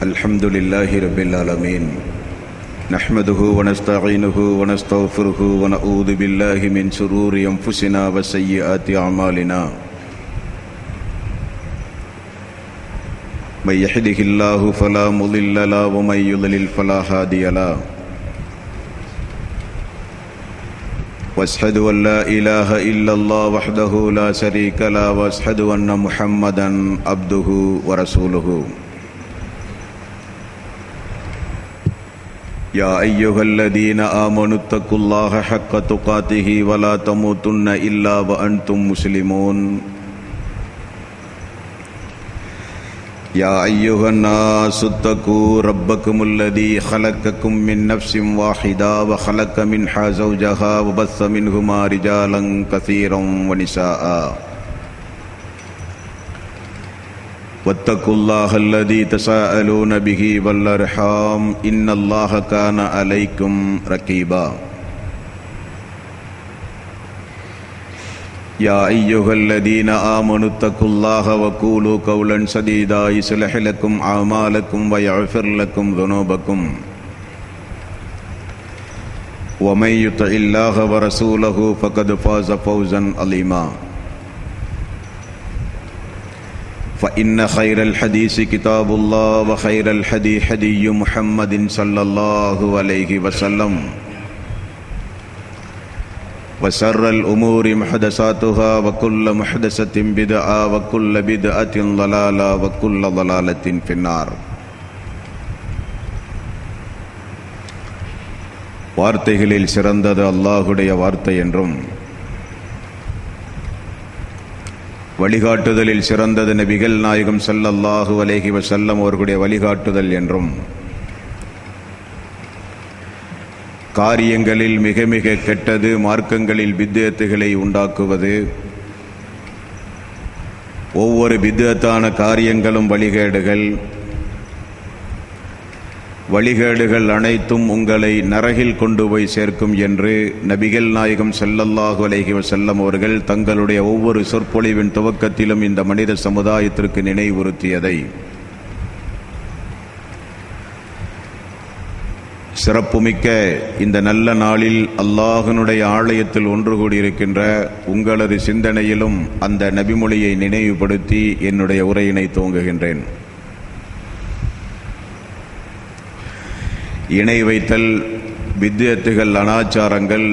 الحمد لله رب العالمين نحمده ونستعينه ونستغفره ونعوذ بالله من شرور أنفسنا وسيئات أعمالنا من يهده الله فلا مضل له ومن يضلل فلا هادي له واشهد ان لا اله الا الله وحده لا شريك له واشهد ان محمدا عبده ورسوله يا ايها الذين امنوا اتقوا الله حق تقاته ولا تموتن الا وانتم مسلمون يا ايها الناس اتقوا ربكم الذي خلقكم من نفس واحده وخلق منها زوجها وبث منهما رجالا كثيرا ونساء واتقوا الله الذي تساءلون به والارحام ان الله كان عليكم رقيبا يا أيها الذين آمنوا اتقوا الله وقولوا قولا سديدا يصلح لكم أعمالكم ويغفر لكم ذنوبكم ومن يطع الله ورسوله فقد فاز فوزا عظيما فإن خير الحديث كتاب الله وخير الهدي هدي محمد صلى الله عليه وسلم وشر الأمور محدثاتها وكل محدثة بدعة وكل بدعة ضلالة وكل ضلالة في النار. வார்த்தைகளில் சிறந்தது அல்லாஹுடைய வார்த்தை என்றும் வழிகாட்டுதலில் சிறந்தது நபிகள் நாயகம் ஸல்லல்லாஹு அலைஹி வஸல்லம் அவர்களுடைய வழிகாட்டுதல் என்றும் காரியங்களில் மிக மிக கெட்டது மார்க்கங்களில் பித்அத்துகளை உண்டாக்குவது, ஒவ்வொரு பித்அத்தான காரியங்களும் வழிகேடுகள் அனைத்தும் உங்களை நரகில் கொண்டு போய் சேர்க்கும் என்று நபிகள் நாயகம் ஸல்லல்லாஹு அலைஹி வஸல்லம் அவர்கள் தங்களுடைய ஒவ்வொரு சொற்பொழிவின் துவக்கத்திலும் இந்த மனித சமுதாயத்திற்கு நினைவுறுத்தியதை சிறப்புமிக்க இந்த நல்ல நாளில் அல்லாஹ்வினுடைய ஆலயத்தில் ஒன்று கூடியிருக்கின்ற உங்களது சிந்தனையிலும் அந்த நபிமொழியை நினைவுபடுத்தி என்னுடைய உரையினை துவங்குகின்றேன். இணை வைத்தல், பித்அத்துகள், அனாச்சாரங்கள்,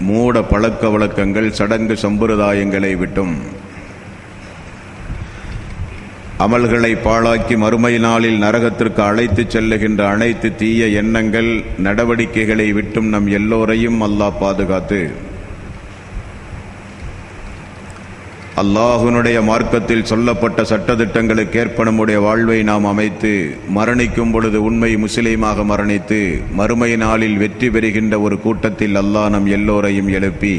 மூட பழக்க வழக்கங்கள், சடங்கு சம்பிரதாயங்களை விட்டும் அமல்களை பாழாக்கி மறுமை நாளில் நரகத்திற்கு அழைத்து செல்லுகின்ற அனைத்து தீய எண்ணங்கள், நடவடிக்கைகளை விட்டும் நம் எல்லோரையும் அல்லாஹ் பாதுகாத்து அல்லாஹ்வினுடைய மார்க்கத்தில் சொல்லப்பட்ட சட்டதிட்டங்களுக்கு ஏற்ப நம்முடைய வாழ்வை நாம் அமைத்து மரணிக்கும் பொழுது உண்மை முஸ்லீமாக மரணித்து மறுமை நாளில் வெற்றி பெறுகின்ற ஒரு கூட்டத்தில் அல்லாஹ் நம் எல்லோரையும் எழுப்பி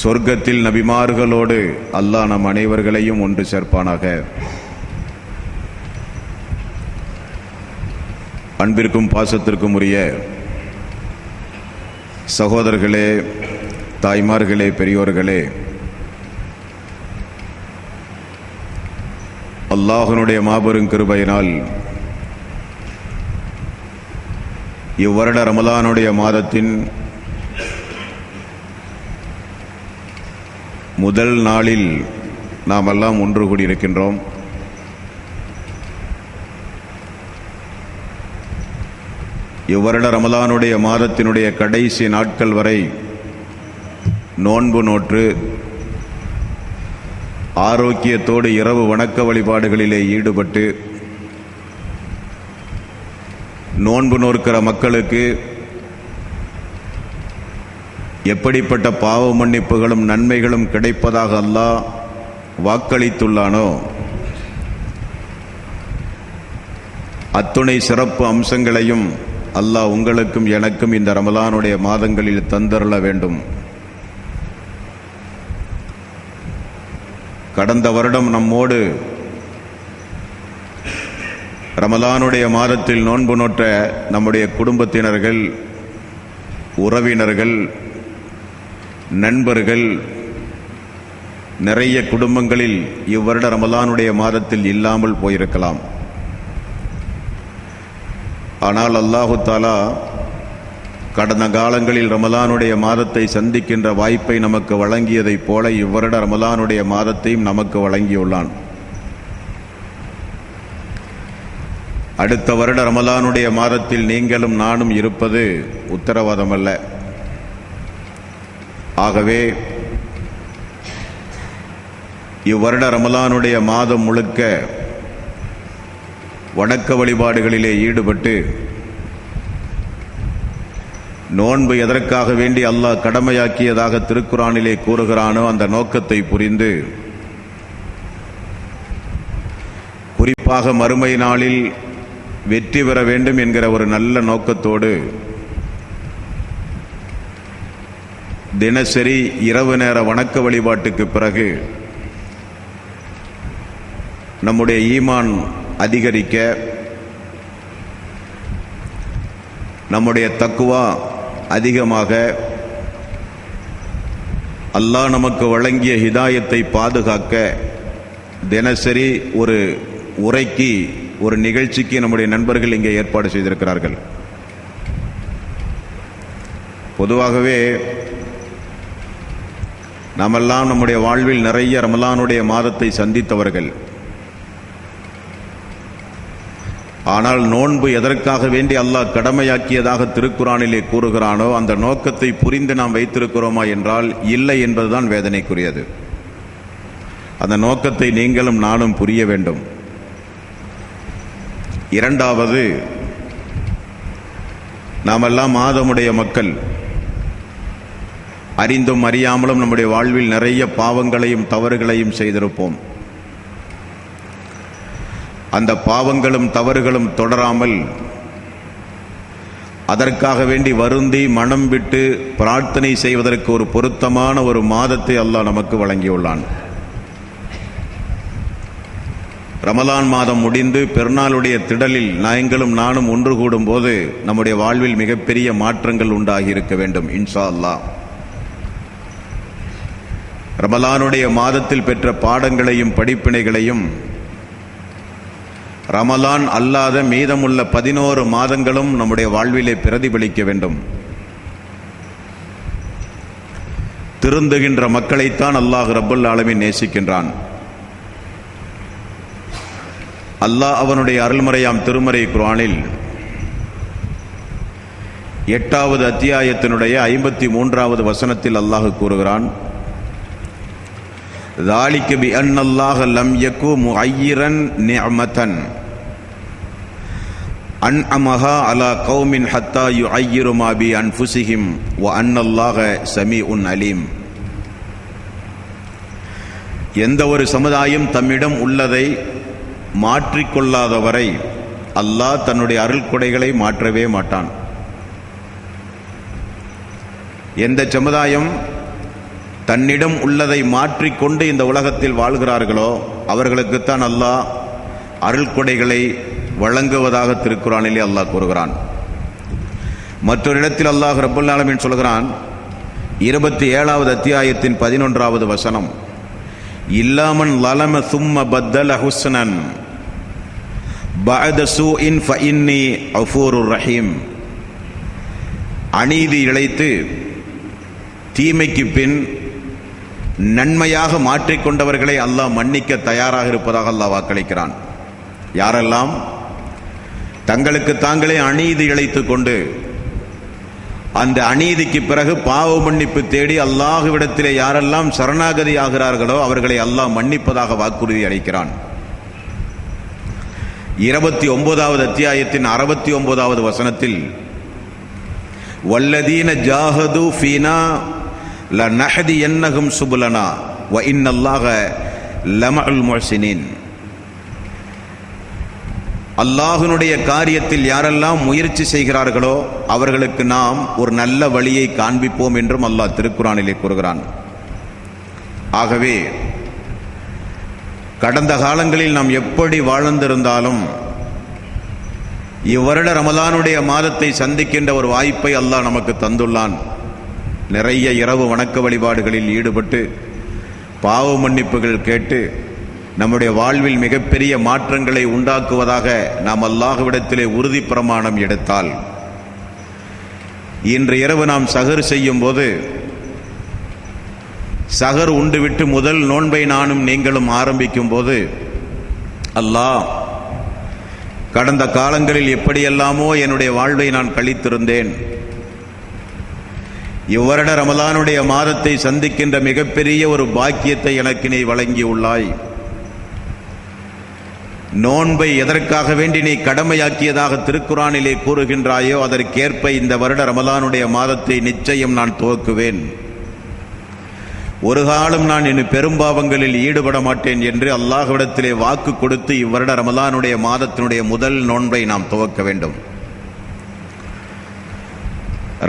சொர்க்கத்தில் நபிமார்களோடு அல்லாஹ் நம் அனைவர்களையும் ஒன்று சேர்ப்பானாக. அன்பிற்கும் பாசத்திற்கும் உரிய சகோதரர்களே, தாய்மார்களே, பெரியோர்களே, அல்லாஹ்வினுடைய மாபெரும் கிருபையினால் இவ்வருட ரமலானுடைய மாதத்தின் முதல் நாளில் நாம் எல்லாம் ஒன்று கூடியிருக்கின்றோம். இவ்வருட ரமலானுடைய மாதத்தினுடைய கடைசி நாட்கள் வரை நோன்பு நோற்று ஆரோக்கியத்தோடு இரவு வணக்க வழிபாடுகளிலே ஈடுபட்டு நோன்பு நோக்கிற மக்களுக்கு எப்படிப்பட்ட பாவ மன்னிப்புகளும் நன்மைகளும் கிடைப்பதாக அல்லாஹ் வாக்களித்துள்ளானோ அத்துணை சிறப்பு அம்சங்களையும் அல்லாஹ் உங்களுக்கும் எனக்கும் இந்த ரமலானுடைய மாதங்களில் தந்தருள வேண்டும். கடந்த வருடம் நம்மோடு ரமலானுடைய மாதத்தில் நோன்பு நோற்ற நம்முடைய குடும்பத்தினர்கள், உறவினர்கள், நண்பர்கள் நிறைய குடும்பங்களில் இவ்வருட ரமலானுடைய மாதத்தில் இல்லாமல் போயிருக்கலாம். ஆனால் அல்லாஹு தாலா கடந்த காலங்களில் ரமலானுடைய மாதத்தை சந்திக்கின்ற வாய்ப்பை நமக்கு வழங்கியதைப் போல இவ்வருட ரமலானுடைய மாதத்தையும் நமக்கு வழங்கியுள்ளான். அடுத்த வருட ரமலானுடைய மாதத்தில் நீங்களும் நானும் இருப்பது உத்தரவாதமல்ல. ஆகவே இவ்வருட ரமலானுடைய மாதம் முழுக்க வணக்க வழிபாடுகளிலே ஈடுபட்டு நோன்பு எதற்காக வேண்டி அல்லாஹ் கடமையாக்கியதாக திருக்குரானிலே கூறுகிறானோ அந்த நோக்கத்தை புரிந்து, குறிப்பாக மறுமை நாளில் வெற்றி பெற வேண்டும் என்கிற ஒரு நல்ல நோக்கத்தோடு தினசரி இரவு நேர வணக்க வழிபாட்டுக்கு பிறகு நம்முடைய ஈமான் அதிகரிக்க, நம்முடைய தக்குவா அதிகமாக, அல்லாஹ் நமக்கு வழங்கிய ஹிதாயத்தை பாதுகாக்க தினசரி ஒரு உரைக்கு, ஒரு நிகழ்ச்சிக்கு நம்முடைய நண்பர்கள் இங்கே ஏற்பாடு செய்திருக்கிறார்கள். பொதுவாகவே நாமெல்லாம் நம்முடைய வாழ்வில் நிறைய ரமலானுடைய மாதத்தை சந்தித்தவர்கள். ஆனால் நோன்பு எதற்காக வேண்டி அல்லாஹ் கடமையாக்கியதாக திருக்குரானிலே கூறுகிறானோ அந்த நோக்கத்தை புரிந்து நாம் வைத்திருக்கிறோமா என்றால் இல்லை என்பதுதான் வேதனைக்குரியது. அந்த நோக்கத்தை நீங்களும் நானும் புரிய வேண்டும். இரண்டாவது, நாமெல்லாம் ஆதமுடைய மக்கள். அறிந்தும் அறியாமலும் நம்முடைய வாழ்வில் நிறைய பாவங்களையும் தவறுகளையும் செய்திருப்போம். அந்த பாவங்களும் தவறுகளும் தொடராமல் அதற்காக வேண்டி வருந்தி மனம் விட்டு பிரார்த்தனை செய்வதற்கு ஒரு பொருத்தமான ஒரு மாதத்தை அல்லாஹ் நமக்கு வழங்கியுள்ளான். ரமலான் மாதம் முடிந்து பெருநாளுடைய திடலில் நாங்களும் நானும் ஒன்று கூடும் போது நம்முடைய வாழ்வில் மிகப்பெரிய மாற்றங்கள் உண்டாகி இருக்க வேண்டும் இன்ஷா அல்லாஹ். ரமலானுடைய மாதத்தில் பெற்ற பாடங்களையும் படிப்பினைகளையும் ரமலான் அல்லாத மீதமுள்ள 11 மாதங்களும் நம்முடைய வாழ்விலே பிரதிபலிக்க வேண்டும். திருந்துகின்ற மக்களைத்தான் அல்லாஹ் ரப்பல் ஆலமீன் நேசிக்கின்றான். அல்லாஹ் அவனுடைய அருள்மறையாம் திருமறை குர்ஆனில் 8வது அத்தியாயத்தினுடைய 53வது வசனத்தில் அல்லாஹ் கூறுகிறான், ذَلِكَ بِأَنَّ اللَّهَ لَمْ يَكُنْ مُغَيِّرًا نِعْمَةً أَنْعَمَهَا عَلَى قَوْمٍ حَتَّى يُغَيِّرُوا مَا بِأَنفُسِهِمْ وَأَنَّ اللَّهَ سَمِيعٌ عَلِيمٌ. எந்த ஒரு சமுதாயம் தம்மிடம் உள்ளதை மாற்றிக்கொள்ளாதவரை அல்லாஹ் தன்னுடைய அருள் கொடைகளை மாற்றவே மாட்டான். எந்த சமுதாயம் தன்னிடம் உள்ளதை மாற்றிக்கொண்டு இந்த உலகத்தில் வாழ்கிறார்களோ அவர்களுக்குத்தான் அல்லாஹ் அருள் கொடைகளை வழங்குவதாக திருக்குரானிலே அல்லாஹ் கூறுகிறான். மற்றொரு இடத்தில் அல்லாஹ் ரப்பல் ஆலமீன் சொல்கிறான், 27வது அத்தியாயத்தின் 11வது வசனம், இல்லாமன் லலம சும்ம பத்தல ஹுஸ்னன் பஅத சூஇன் ஃபஇன்னி கஃபூருர் ரஹீம். அநீதி இழைத்து தீமைக்கு பின் நன்மையாக மாற்றிக்கொண்டவர்களை அல்லாஹ் மன்னிக்க தயாராக இருப்பதாக அல்லாஹ் வாக்களிக்கிறான். யாரெல்லாம் தங்களுக்கு தாங்களே அநீதி இழைத்துக் கொண்டு அந்த அநீதிக்கு பிறகு பாவ மன்னிப்பு தேடி அல்லாஹ்விடத்திலே யாரெல்லாம் சரணாகதி ஆகிறார்களோ அவர்களை அல்லாஹ் மன்னிப்பதாக வாக்குறுதி அளிக்கிறான். 29வது அத்தியாயத்தின் 69வது வசனத்தில், வல்லதீன ஜாஹது ஃபீனா லநஹ்தியன்னஹும் சுபுலனா வ இன்னல்லாஹ லமஅல் முஹ்சினீன். அல்லாஹ்வினுடைய காரியத்தில் யாரெல்லாம் முயற்சி செய்கிறார்களோ அவர்களுக்கு நாம் ஒரு நல்ல வழியை காண்பிப்போம் என்றும் அல்லாஹ் திருக்குரானிலே கூறுகிறான். ஆகவே கடந்த காலங்களில் நாம் எப்படி வாழ்ந்திருந்தாலும் இவ்வருட ரமலானுடைய மாதத்தை சந்திக்கின்ற ஒரு வாய்ப்பை அல்லாஹ் நமக்கு தந்துள்ளான். நிறைய இரவு வணக்க வழிபாடுகளில் ஈடுபட்டு பாவ மன்னிப்புகள் கேட்டு நம்முடைய வாழ்வில் மிகப்பெரிய மாற்றங்களை உண்டாக்குவதாக நாம் அல்லாஹ்விடத்திலே உறுதி பிரமாணம் எடுத்தால், இன்று இரவு நாம் சஹர் செய்யும் போது சஹர் உண்டுவிட்டு முதல் நோன்பை நானும் நீங்களும் ஆரம்பிக்கும் போது, அல்லாஹ், கடந்த காலங்களில் எப்படியெல்லாமோ என்னுடைய வாழ்வை நான் கழித்திருந்தேன், இவ்வருட ரமலானுடைய மாதத்தை சந்திக்கின்ற மிகப்பெரிய ஒரு பாக்கியத்தை எனக்கு நீ வழங்கியுள்ளாய். நோன்பை எதற்காக வேண்டி நீ கடமையாக்கியதாக திருக்குரானிலே கூறுகின்றாயோ அதற்கேற்ப இந்த வருட ரமலானுடைய மாதத்தை நிச்சயம் நான் துவக்குவேன். ஒரு காலம் நான் இனி பெரும்பாவங்களில் ஈடுபட மாட்டேன் என்று அல்லாஹ்விடத்திலே வாக்கு கொடுத்து இவ்வருட ரமலானுடைய மாதத்தினுடைய முதல் நோன்பை நாம் துவக்க வேண்டும்.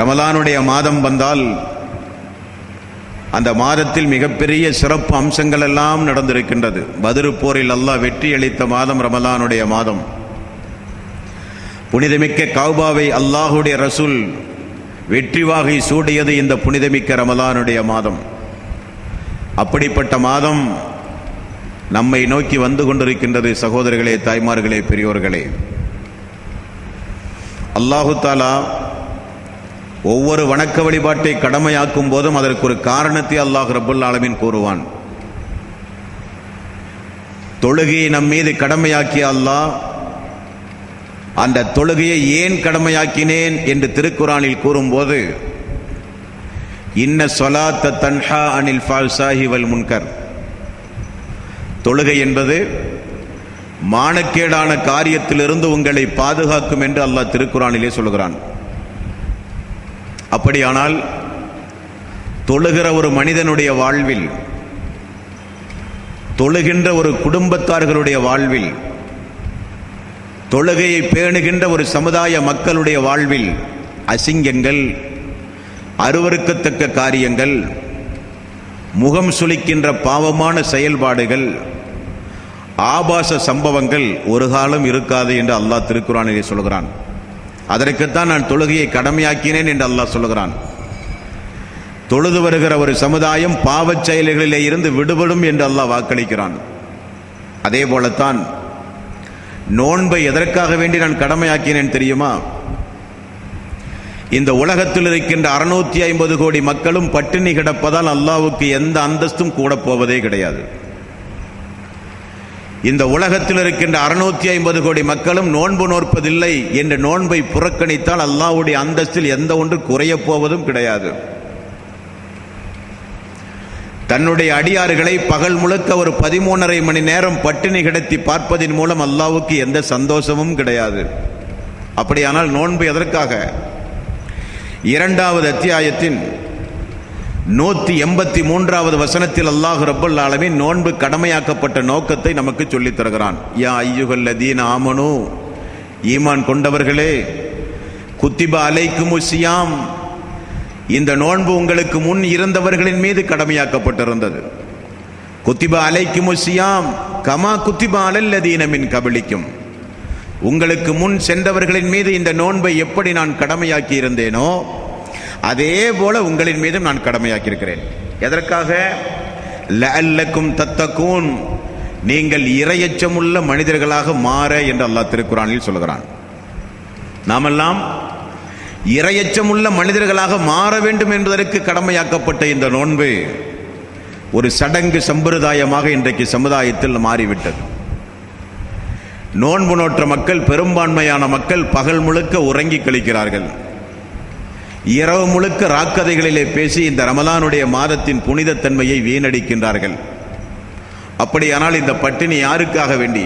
ரமலானுடைய மாதம் வந்தால் அந்த மாதத்தில் மிகப்பெரிய சிறப்பு அம்சங்கள் எல்லாம் நடந்திருக்கின்றது. பத்ர் போரில் அல்லாஹ் வெற்றி அளித்த மாதம் ரமலானுடைய மாதம். புனிதமிக்க கௌபாவை அல்லாஹுடைய ரசூல் வெற்றி வாகை சூடியது இந்த புனிதமிக்க ரமலானுடைய மாதம். அப்படிப்பட்ட மாதம் நம்மை நோக்கி வந்து கொண்டிருக்கின்றது. சகோதரர்களே, தாய்மார்களே, பெரியோர்களே, அல்லாஹு தாலா ஒவ்வொரு வணக்க வழிபாட்டை கடமையாக்கும் போதும் அதற்கு ஒரு காரணத்தை அல்லாஹ் ரப்புல் ஆலமீன் கூறுவான். தொழுகையை நம் மீது கடமையாக்கிய அல்லாஹ் அந்த தொழுகையை ஏன் கடமையாக்கினேன் என்று திருக்குரானில் கூறும்போது, இன்ன ஸலாத்த தன்ஹா அனில் ஃபாஹ்ஷாஹி வல் முன்கர், தொழுகை என்பது மானக்கேடான காரியத்திலிருந்து உங்களை பாதுகாக்கும் என்று அல்லாஹ் திருக்குரானிலே சொல்கிறான். அப்படியானால் தொழுகிற ஒரு மனிதனுடைய வாழ்வில், தொழுகின்ற ஒரு குடும்பத்தார்களுடைய வாழ்வில், தொழுகையை பேணுகின்ற ஒரு சமுதாய மக்களுடைய வாழ்வில் அசிங்கங்கள், அருவருக்கத்தக்க காரியங்கள், முகம் சுளிக்கின்ற பாவமான செயல்பாடுகள், ஆபாச சம்பவங்கள் ஒரு காலம் இருக்காது என்று அல்லாஹ் திருக்குரானிலே சொல்கிறான். அதற்குத்தான் நான் தொழுகையை கடமையாக்கினேன் என்று அல்லாஹ் சொல்கிறான். தொழுது வருகிற ஒரு சமுதாயம் பாவச் செயல்களிலே இருந்து விடுபடும் என்று அல்லாஹ் வாக்களிக்கிறான். அதே போலத்தான் நோன்பை எதற்காக வேண்டி நான் கடமையாக்கினேன் தெரியுமா? இந்த உலகத்தில் இருக்கின்ற 650 கோடி மக்களும் பட்டினி கிடப்பதால் அல்லாஹ்வுக்கு எந்த அந்தஸ்தும் கூட போவதே கிடையாது. இந்த உலகத்தில் இருக்கின்ற 650 கோடி மக்களும் நோன்பு நோற்பதில்லை என்ற நோன்பை புறக்கணித்தால் அல்லாஹ்வுடைய அந்தஸ்தில் எந்த ஒன்று குறையப் போவதும் கிடையாது. தன்னுடைய அடியார்களை பகல் முழுக்க ஒரு 13.5 மணி நேரம் பட்டினி கிடத்தி பார்ப்பதின் மூலம் அல்லாஹ்வுக்கு எந்த சந்தோஷமும் கிடையாது. அப்படியானால் நோன்பு எதற்காக? 2வது அத்தியாயத்தின் 183வது வசனத்தில் அல்லாஹ் ரப்பல் ஆலமீன் நோன்பு கடமையாக்கப்பட்ட நோக்கத்தை நமக்கு சொல்லித் தருகிறான். யா அய்யுஹல்லதீன ஆமனு, ஈமான் கொண்டவர்களே, குத்திப அலைக்குமுஸ் ஸியாம், இந்த நோன்பு உங்களுக்கு முன் இருந்தவர்களின் மீது கடமையாக்கப்பட்டிருந்தது. குத்திப அலைக்குமுஸ் ஸியாம் கமா குத்திப அலல்லதீன மின் கபலிக்கும், உங்களுக்கு முன் சென்றவர்களின் மீது இந்த நோன்பை எப்படி நான் கடமையாக்கி இருந்தேனோ அதே போல உங்களின் மீதும் நான் கடமையாக்கி இருக்கிறேன். எதற்காக? லஅல்லக்கும் தத்தகூன், நீங்கள் இறையச்சமுள்ள மனிதர்களாக மாற என்று அல்லாஹ் திருக்குரானில் சொல்கிறான். நாமெல்லாம் இறையச்சமுள்ள மனிதர்களாக மாற வேண்டும் என்பதற்கு கடமையாக்கப்பட்ட இந்த நோன்பு ஒரு சடங்கு சம்பிரதாயமாக இன்றைக்கு சமுதாயத்தில் மாறிவிட்டது. நோன்பு நோற்ற மக்கள், பெரும்பான்மையான மக்கள் பகல் முழுக்க உறங்கி கழிக்கிறார்கள். இரவு முழுக்க ராக்கதைகளிலே பேசி இந்த ரமலானுடைய மாதத்தின் புனிதத்தன்மையை வீணடிக்கின்றார்கள். அப்படியானால் இந்த பட்டினி யாருக்காக வேண்டி,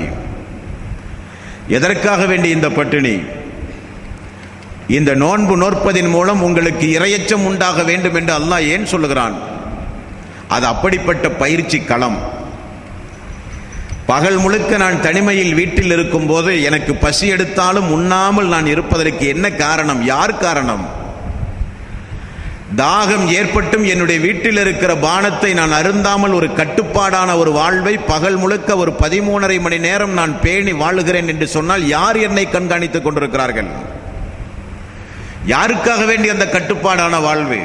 எதற்காக வேண்டி இந்த பட்டினி? இந்த நோன்பு நோற்பதின் மூலம் உங்களுக்கு இறையச்சம் உண்டாக வேண்டும் என்று அல்லாஹ் ஏன் சொல்லுகிறான்? அது அப்படிப்பட்ட பயிற்சி களம். பகல் முழுக்க நான் தனிமையில் வீட்டில் இருக்கும் போது எனக்கு பசி எடுத்தாலும் உண்ணாமல் நான் இருப்பதற்கு என்ன காரணம்? யார் காரணம்? தாகம் ஏற்பட்டும் என்னுடைய வீட்டில் இருக்கிற பானத்தை நான் அருந்தாமல் ஒரு கட்டுப்பாடான ஒரு வாழ்வை பகல் முழுக்க ஒரு 13.5 மணி நேரம் நான் பேணி வாழுகிறேன் என்று சொன்னால் யார் என்னை கண்காணித்துக் கொண்டிருக்கிறார்கள்? யாருக்காக வேண்டி அந்த கட்டுப்பாடான வாழ்வு?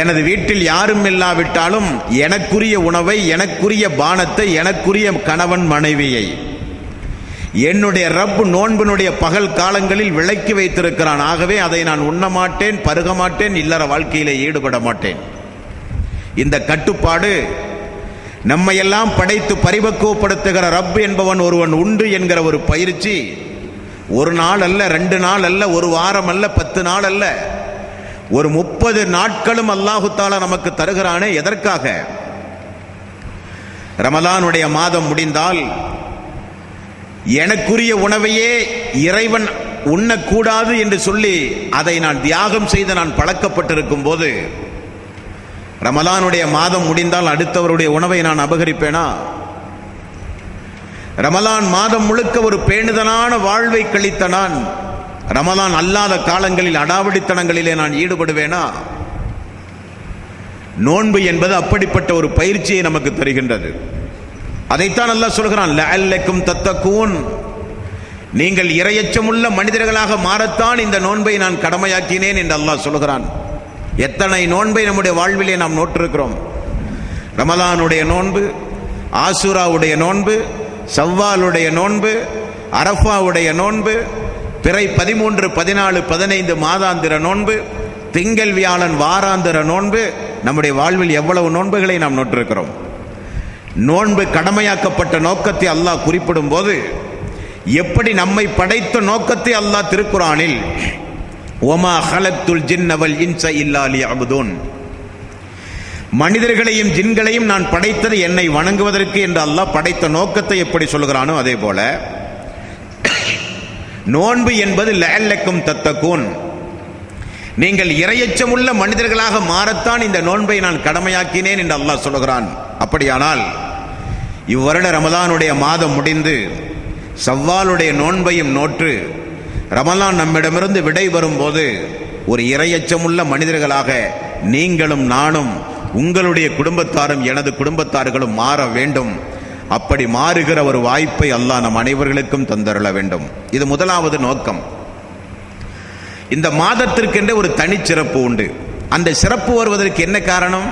எனது வீட்டில் யாரும் இல்லாவிட்டாலும் எனக்குரிய உணவை, எனக்குரிய பானத்தை, எனக்குரிய கணவன் மனைவியை என்னுடைய ரப் நோன்பினுடைய பகல் காலங்களில் விலக்கி வைத்திருக்கிறான். ஆகவே அதை நான் உண்ண மாட்டேன், பருக மாட்டேன், இல்லற வாழ்க்கையிலே ஈடுபட மாட்டேன். இந்த கட்டுப்பாடு நம்மையெல்லாம் படைத்து பரிபக்குவப்படுத்துகிற ரப் என்பவன் ஒருவன் உண்டு என்கிற ஒரு பயிற்சி ஒரு நாள் அல்ல, 2 நாள் அல்ல, ஒரு வாரம் அல்ல, 10 நாள் அல்ல, ஒரு 30 நாட்களும் அல்லாஹு தஆலா நமக்கு தருகிறானே. எதற்காக? ரமலானுடைய மாதம் முடிந்தால் எனக்குரிய உணவையே இறைவன் உண்ணக்கூடாது என்று சொல்லி அதை நான் தியாகம் செய்து நான் பழக்கப்பட்டிருக்கும் போது ரமலானுடைய மாதம் முடிந்தால் அடுத்தவருடைய உணவை நான் அபகரிப்பேனா? ரமலான் மாதம் முழுக்க ஒரு பேணுதலான வாழ்வை கழித்த நான் ரமலான் அல்லாத காலங்களில் அடாவடித்தனங்களிலே நான் ஈடுபடுவேனா? நோன்பு என்பது அப்படிப்பட்ட ஒரு பயிற்சியை நமக்கு தருகின்றது. அதைத்தான் அல்லாஹ் சொல்கிறான், லஅல்லக்கும் தத்தகூன், நீங்கள் இறையச்சமுள்ள மனிதர்களாக மாறத்தான் இந்த நோன்பை நான் கடமையாக்கினேன் என்று அல்லாஹ் சொல்கிறான். எத்தனை நோன்பை நம்முடைய வாழ்விலே நாம் நோற்றிருக்கிறோம். ரமலானுடைய நோன்பு, ஆசூராவுடைய நோன்பு, சவ்வாலுடைய நோன்பு, அரஃபாவுடைய நோன்பு, பிறை 13, 14, 15 மாதாந்திர நோன்பு, திங்கள் வியாழன் வாராந்திர நோன்பு. நம்முடைய வாழ்வில் எவ்வளவு நோன்புகளை நாம் நோற்றிருக்கிறோம். நோன்பு கடமையாக்கப்பட்ட நோக்கத்தை அல்லாஹ் குறிப்பிடும் போது எப்படி நம்மை படைத்த நோக்கத்தை அல்லாஹ் திருக்குரானில் ஒமா ஹலக்துல் ஜின்ன வல் இன்ஸ இல்லா லியஅபுதூன், மனிதர்களையும் ஜின்களையும் நான் படைத்தது என்னை வணங்குவதற்கு என்று அல்லாஹ் படைத்த நோக்கத்தை எப்படி சொல்கிறானோ அதே போல நோன்பு என்பது லஅல்லக்கும் தத்தகூன், நீங்கள் இறையச்சமுள்ள மனிதர்களாக மாறத்தான் இந்த நோன்பை நான் கடமையாக்கினேன் என்று அல்லாஹ் சொல்கிறான். அப்படியானால் இவ்வருட ரமலானுடைய மாதம் முடிந்து சவ்வாலுடைய நோன்பையும் நோற்று ரமலான் நம்மிடமிருந்து விடை வரும்போது ஒரு இறையச்சமுள்ள மனிதர்களாக நீங்களும் நானும், உங்களுடைய குடும்பத்தாரும் எனது குடும்பத்தார்களும் மாற வேண்டும். அப்படி மாறுகிற ஒரு வாய்ப்பை அல்லாஹ் நம் அனைவர்களுக்கும் தந்தருள வேண்டும். இது முதலாவது நோக்கம். இந்த மாதத்திற்கென்று ஒரு தனிச்சிறப்பு உண்டு. அந்த சிறப்பு வருவதற்கு என்ன காரணம்?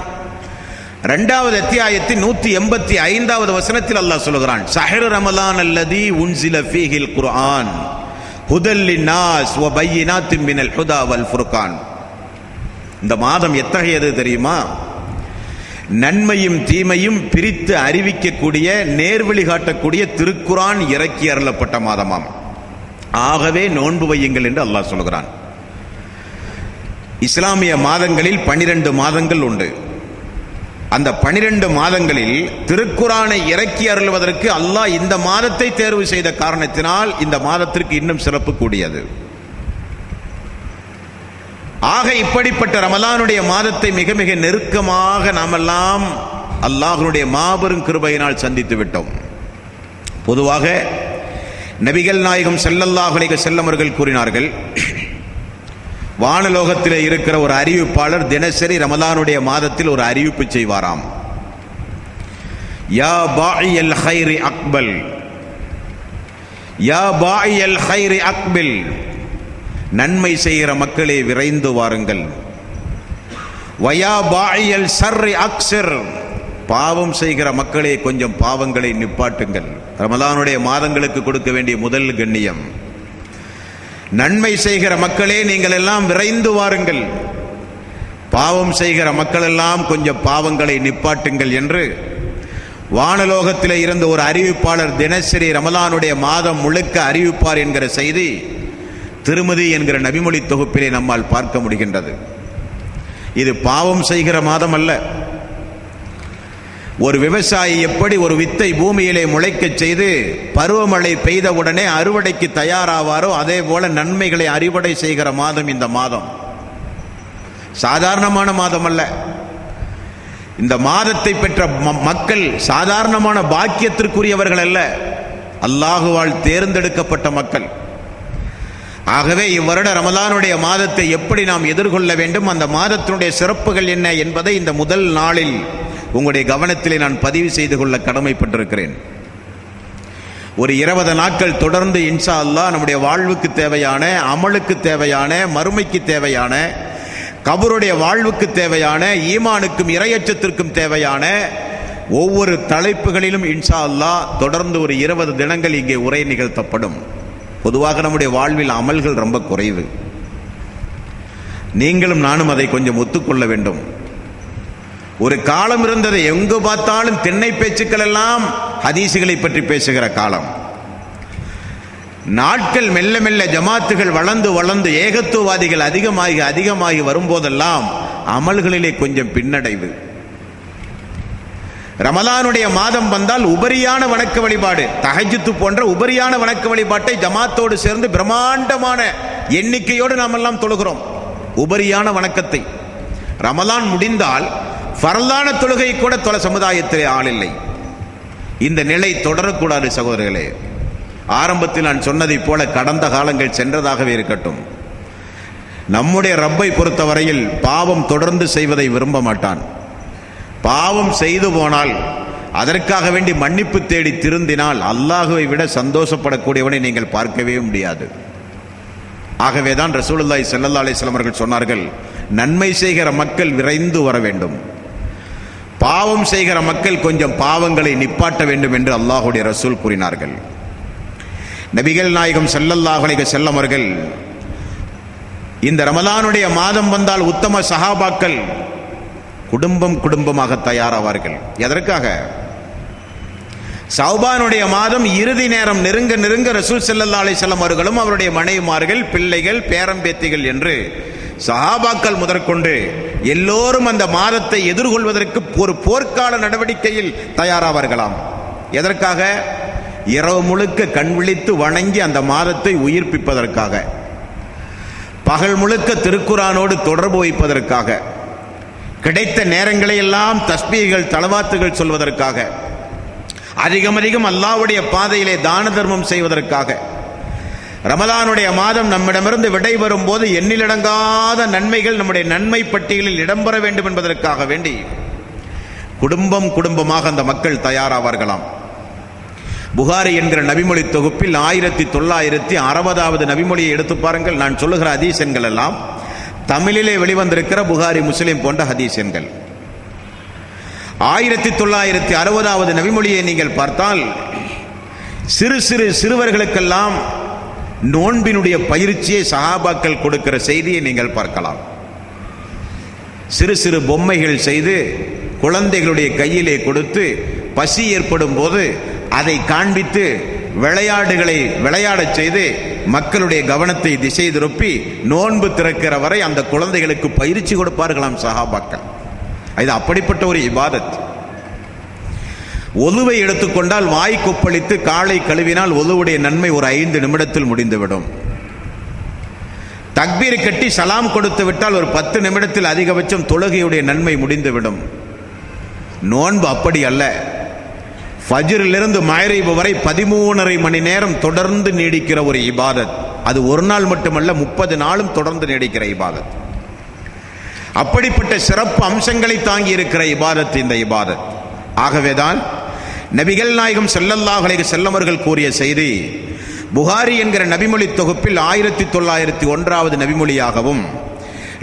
2வது அத்தியாயத்தின் 185வது வசனத்தில் அல்லாஹ் சொல்கிறான், ஷஹ்ரு ரமலான் அல்லதி உன்சில ஃபீஹில் குர்ஆன் ஹுதல் லின்னாஸ் வ பையினாத்தின் மினல் ஹுதா வல் ஃபுர்கான். இந்த மாதம் எத்தகையது தெரியுமா? நன்மையும் தீமையும் பிரித்து அறிவிக்கக்கூடிய, நேர்வழி காட்டக்கூடிய திருக்குரான் இறக்கி அருளப்பட்ட மாதமாம். ஆகவே நோன்பு வையுங்கள் என்று அல்லாஹ் சொல்கிறான். இஸ்லாமிய மாதங்களில் 12 மாதங்கள் உண்டு. அந்த 12 மாதங்களில் திருக்குரானை இறக்கி அருள்வதற்கு அல்லாஹ் இந்த மாதத்தை தேர்வு செய்த காரணத்தினால் இந்த மாதத்திற்கு இன்னும் சிறப்பு கூடியது. ஆக இப்படிப்பட்ட ரமலானுடைய மாதத்தை மிக மிக நெருக்கமாக நாமெல்லாம் அல்லாஹ்வுடைய மாபெரும் கிருபையினால் சந்தித்து விட்டோம். பொதுவாக நபிகள் நாயகம் ஸல்லல்லாஹு அலைஹி வஸல்லம் அவர்கள் கூறினார்கள், வானலோகத்தில் இருக்கிற ஒரு அறிவிப்பாளர் தினசரி ரமலானுடைய மாதத்தில் ஒரு அறிவிப்பு செய்வாராம். யா பாஇயல் கைரி அக்பல், யா பாஇயல் கைரி அக்பில், நன்மை செய்கிற மக்களே விரைந்து வாருங்கள். வயா பாஇயல் ஷர்ரி அக்ஸிர், பாவம் செய்கிற மக்களே கொஞ்சம் பாவங்களை நிப்பாட்டுங்கள். ரமலானுடைய மாதங்களுக்கு கொடுக்க வேண்டிய முதல் கண்ணியம். நன்மை செய்கிற மக்களே நீங்கள் எல்லாம் விரைந்து வாருங்கள், பாவம் செய்கிற மக்கள் எல்லாம் கொஞ்சம் பாவங்களை நிப்பாட்டுங்கள் என்று வானலோகத்தில் இருந்த ஒரு அறிவிப்பாளர் தினசரி ரமலானுடைய மாதம் முழுக்க அறிவிப்பார் என்கிற செய்தி திருமதி என்கிற நபிமொழி தொகுப்பிலே நம்மால் பார்க்க முடிகின்றது. இது பாவம் செய்கிற மாதம் அல்ல. ஒரு விவசாயி எப்படி ஒரு வித்தை பூமியிலே முளைக்கச் செய்து பருவமழை பெய்தவுடனே அறுவடைக்கு தயாராவாரோ அதே போல நன்மைகளை அறுவடை செய்கிற மாதம் இந்த மாதம். சாதாரணமான மாதம் அல்ல. இந்த மாதத்தை பெற்ற மக்கள் சாதாரணமான பாக்கியத்திற்குரியவர்கள் அல்ல, அல்லாஹுவால் தேர்ந்தெடுக்கப்பட்ட மக்கள். ஆகவே இவ்வருட ரமலானுடைய மாதத்தை எப்படி நாம் எதிர்கொள்ள வேண்டும், அந்த மாதத்தினுடைய சிறப்புகள் என்ன என்பதை இந்த முதல் நாளில் உங்களுடைய கவனத்திலே நான் பதிவு செய்து கொள்ள கடமைப்பட்டிருக்கிறேன். ஒரு 20 நாட்கள் தொடர்ந்து இன்ஷா அல்லாஹ் நம்முடைய வாழ்வுக்கு தேவையான, அமலுக்கு தேவையான, மறுமைக்கு தேவையான கபருடைய வாழ்வுக்கு தேவையான, ஈமானுக்கும் இறையச்சத்திற்கும் தேவையான ஒவ்வொரு தலைப்புகளிலும் இன்ஷா அல்லாஹ் தொடர்ந்து ஒரு 20 தினங்கள் இங்கே உரை நிகழ்த்தப்படும். பொதுவாக நம்முடைய வாழ்வில் அமல்கள் ரொம்ப குறைவு. நீங்களும் நானும் அதை கொஞ்சம் ஒத்துக்கொள்ள வேண்டும். ஒரு காலம் இருந்தது, எங்கு பார்த்தாலும் திண்ணை பேச்சுக்கள் எல்லாம் ஹதீசுகளை பற்றி பேசுகிற காலம். நாட்கள் மெல்ல மெல்ல ஜமாத்துகள் வளர்ந்து வளர்ந்து ஏகத்துவவாதிகள் அதிகமாகி வரும்போதெல்லாம் அமல்களிலே கொஞ்சம் பின்னடைவு. ரமலானுடைய மாதம் வந்தால் உபரியான வணக்க வழிபாடு, தஹஜ்ஜுத் போன்ற உபரியான வணக்க வழிபாட்டை ஜமாத்தோடு சேர்ந்து பிரம்மாண்டமான எண்ணிக்கையோடு நாம் எல்லாம் தொழுகிறோம். உபரியான வணக்கத்தை ரமலான் முடிந்தால் ஃபர்லான தொழுகை கூட தொழ சமுதாயத்திலே ஆள் இல்லை. இந்த நிலை தொடரக்கூடாது சகோதரர்களே. ஆரம்பத்தில் நான் சொன்னதைப் போல கடந்த காலங்கள் சென்றதாகவே இருக்கட்டும். நம்முடைய ரப்பை பொறுத்தவரையில் பாவம் தொடர்ந்து செய்வதை விரும்ப மாட்டான். பாவம் செய்து போனால் அதற்காக வேண்டி மன்னிப்பு தேடி திருந்தினால் அல்லாஹுவை விட சந்தோஷப்படக்கூடியவனை நீங்கள் பார்க்கவே முடியாது. ஆகவேதான் ரசூலுல்லாஹி ஸல்லல்லாஹு அலைஹி வஸல்லம் அவர்கள் சொன்னார்கள், நன்மை செய்கிற மக்கள் விரைந்து வர வேண்டும், பாவம் செய்கிற மக்கள் கொஞ்சம் பாவங்களை நிப்பாட்ட வேண்டும் என்று அல்லாஹுடைய ரசூல் கூறினார்கள். நபிகள் நாயகம் ஸல்லல்லாஹு அலைஹி வஸல்லம் அவர்கள் இந்த ரமலானுடைய மாதம் வந்தால் உத்தம சஹாபாக்கள் குடும்பமாக தயாராவார்கள். எதற்காக? ஷஅபானுடைய மாதம் இறுதி நேரம் நெருங்க ரசூல் ஸல்லல்லாஹு அலைஹி வஸல்லம் அவர்களும் அவருடைய மனைவிமார்கள், பிள்ளைகள், பேரம்பேத்திகள் என்று சஹாபாக்கள் முதற்கொண்டு எல்லோரும் அந்த மாதத்தை எதிர்கொள்வதற்கு ஒரு போர்க்கால நடவடிக்கையில் தயாராவார்களாம். எதற்காக? இரவு முழுக்க கண் விழித்து வணங்கி அந்த மாதத்தை உயிர்ப்பிப்பதற்காக, பகல் முழுக்க திருக்குரானோடு தொடர்பு வைப்பதற்காக, கிடைத்த நேரங்களை எல்லாம் தஸ்பீகள் தலவாத்துகள் சொல்வதற்காக, அதிகம் அல்லாஹ்வுடைய பாதையிலே தான தர்மம் செய்வதற்காக, ரமலானுடைய மாதம் நம்மிடமிருந்து விடைபெறும் போது எண்ணிலடங்காத நன்மைகள் நம்முடைய நன்மை பட்டியலில் இடம்பெற வேண்டும் என்பதற்காக வேண்டி குடும்பமாக அந்த மக்கள் தயாராவார்களாம். புகாரி என்கிற நபிமொழி தொகுப்பில் 1960வது நபிமொழியை எடுத்து பாருங்கள். நான் சொல்லுகிற ஹதீஸ் எண்கள் எல்லாம் தமிழிலே வெளிவந்திருக்கிற புகாரி, முஸ்லிம் போன்ற ஹதீஸ் எண்கள். 1960வது நபிமொழியை நீங்கள் பார்த்தால் சிறுவர்களுக்கெல்லாம் நோன்பினுடைய பயிற்சியை சஹாபாக்கள் கொடுக்கிற செய்தியை நீங்கள் பார்க்கலாம். சிறு பொம்மைகள் செய்து குழந்தைகளுடைய கையிலே கொடுத்து பசி ஏற்படும் போது அதை காண்பித்து விளையாடச் செய்து மக்களுடைய கவனத்தை திசை திருப்பி நோன்பு திறக்கிற வரை அந்த குழந்தைகளுக்கு பயிற்சி கொடுப்பார்களாம் சஹாபாக்கள். இது அப்படிப்பட்ட ஒரு இபாதத். ஒலுவை எடுத்துக்கொண்டால் வாய் கொப்பளித்து காலை கழுவினால் ஒலுவுடைய நன்மை ஒரு 5 நிமிடத்தில் முடிந்துவிடும். தக்பீர் கட்டி சலாம் கொடுத்து விட்டால் ஒரு 10 நிமிடத்தில் அதிகபட்சம் தொழுகையுடைய நன்மை முடிந்துவிடும். நோன்பு அப்படி அல்ல. ஃபஜ்ரிலிருந்து மக்ரிப் வரை 13.5 மணி நேரம் தொடர்ந்து நீடிக்கிற ஒரு இபாதத். அது ஒரு நாள் மட்டுமல்ல, 30 நாளும் தொடர்ந்து நீடிக்கிற இபாதத். அப்படிப்பட்ட சிறப்பு அம்சங்களை தாங்கி இருக்கிற இபாதத் இந்த இபாதத். ஆகவேதான் நபிகள் நாயகம் ஸல்லல்லாஹு அலைஹி வஸல்லம் அவர்கள் கூறிய செய்தி புகாரி என்கிற நபிமொழி தொகுப்பில் 1901வது நபிமொழியாகவும்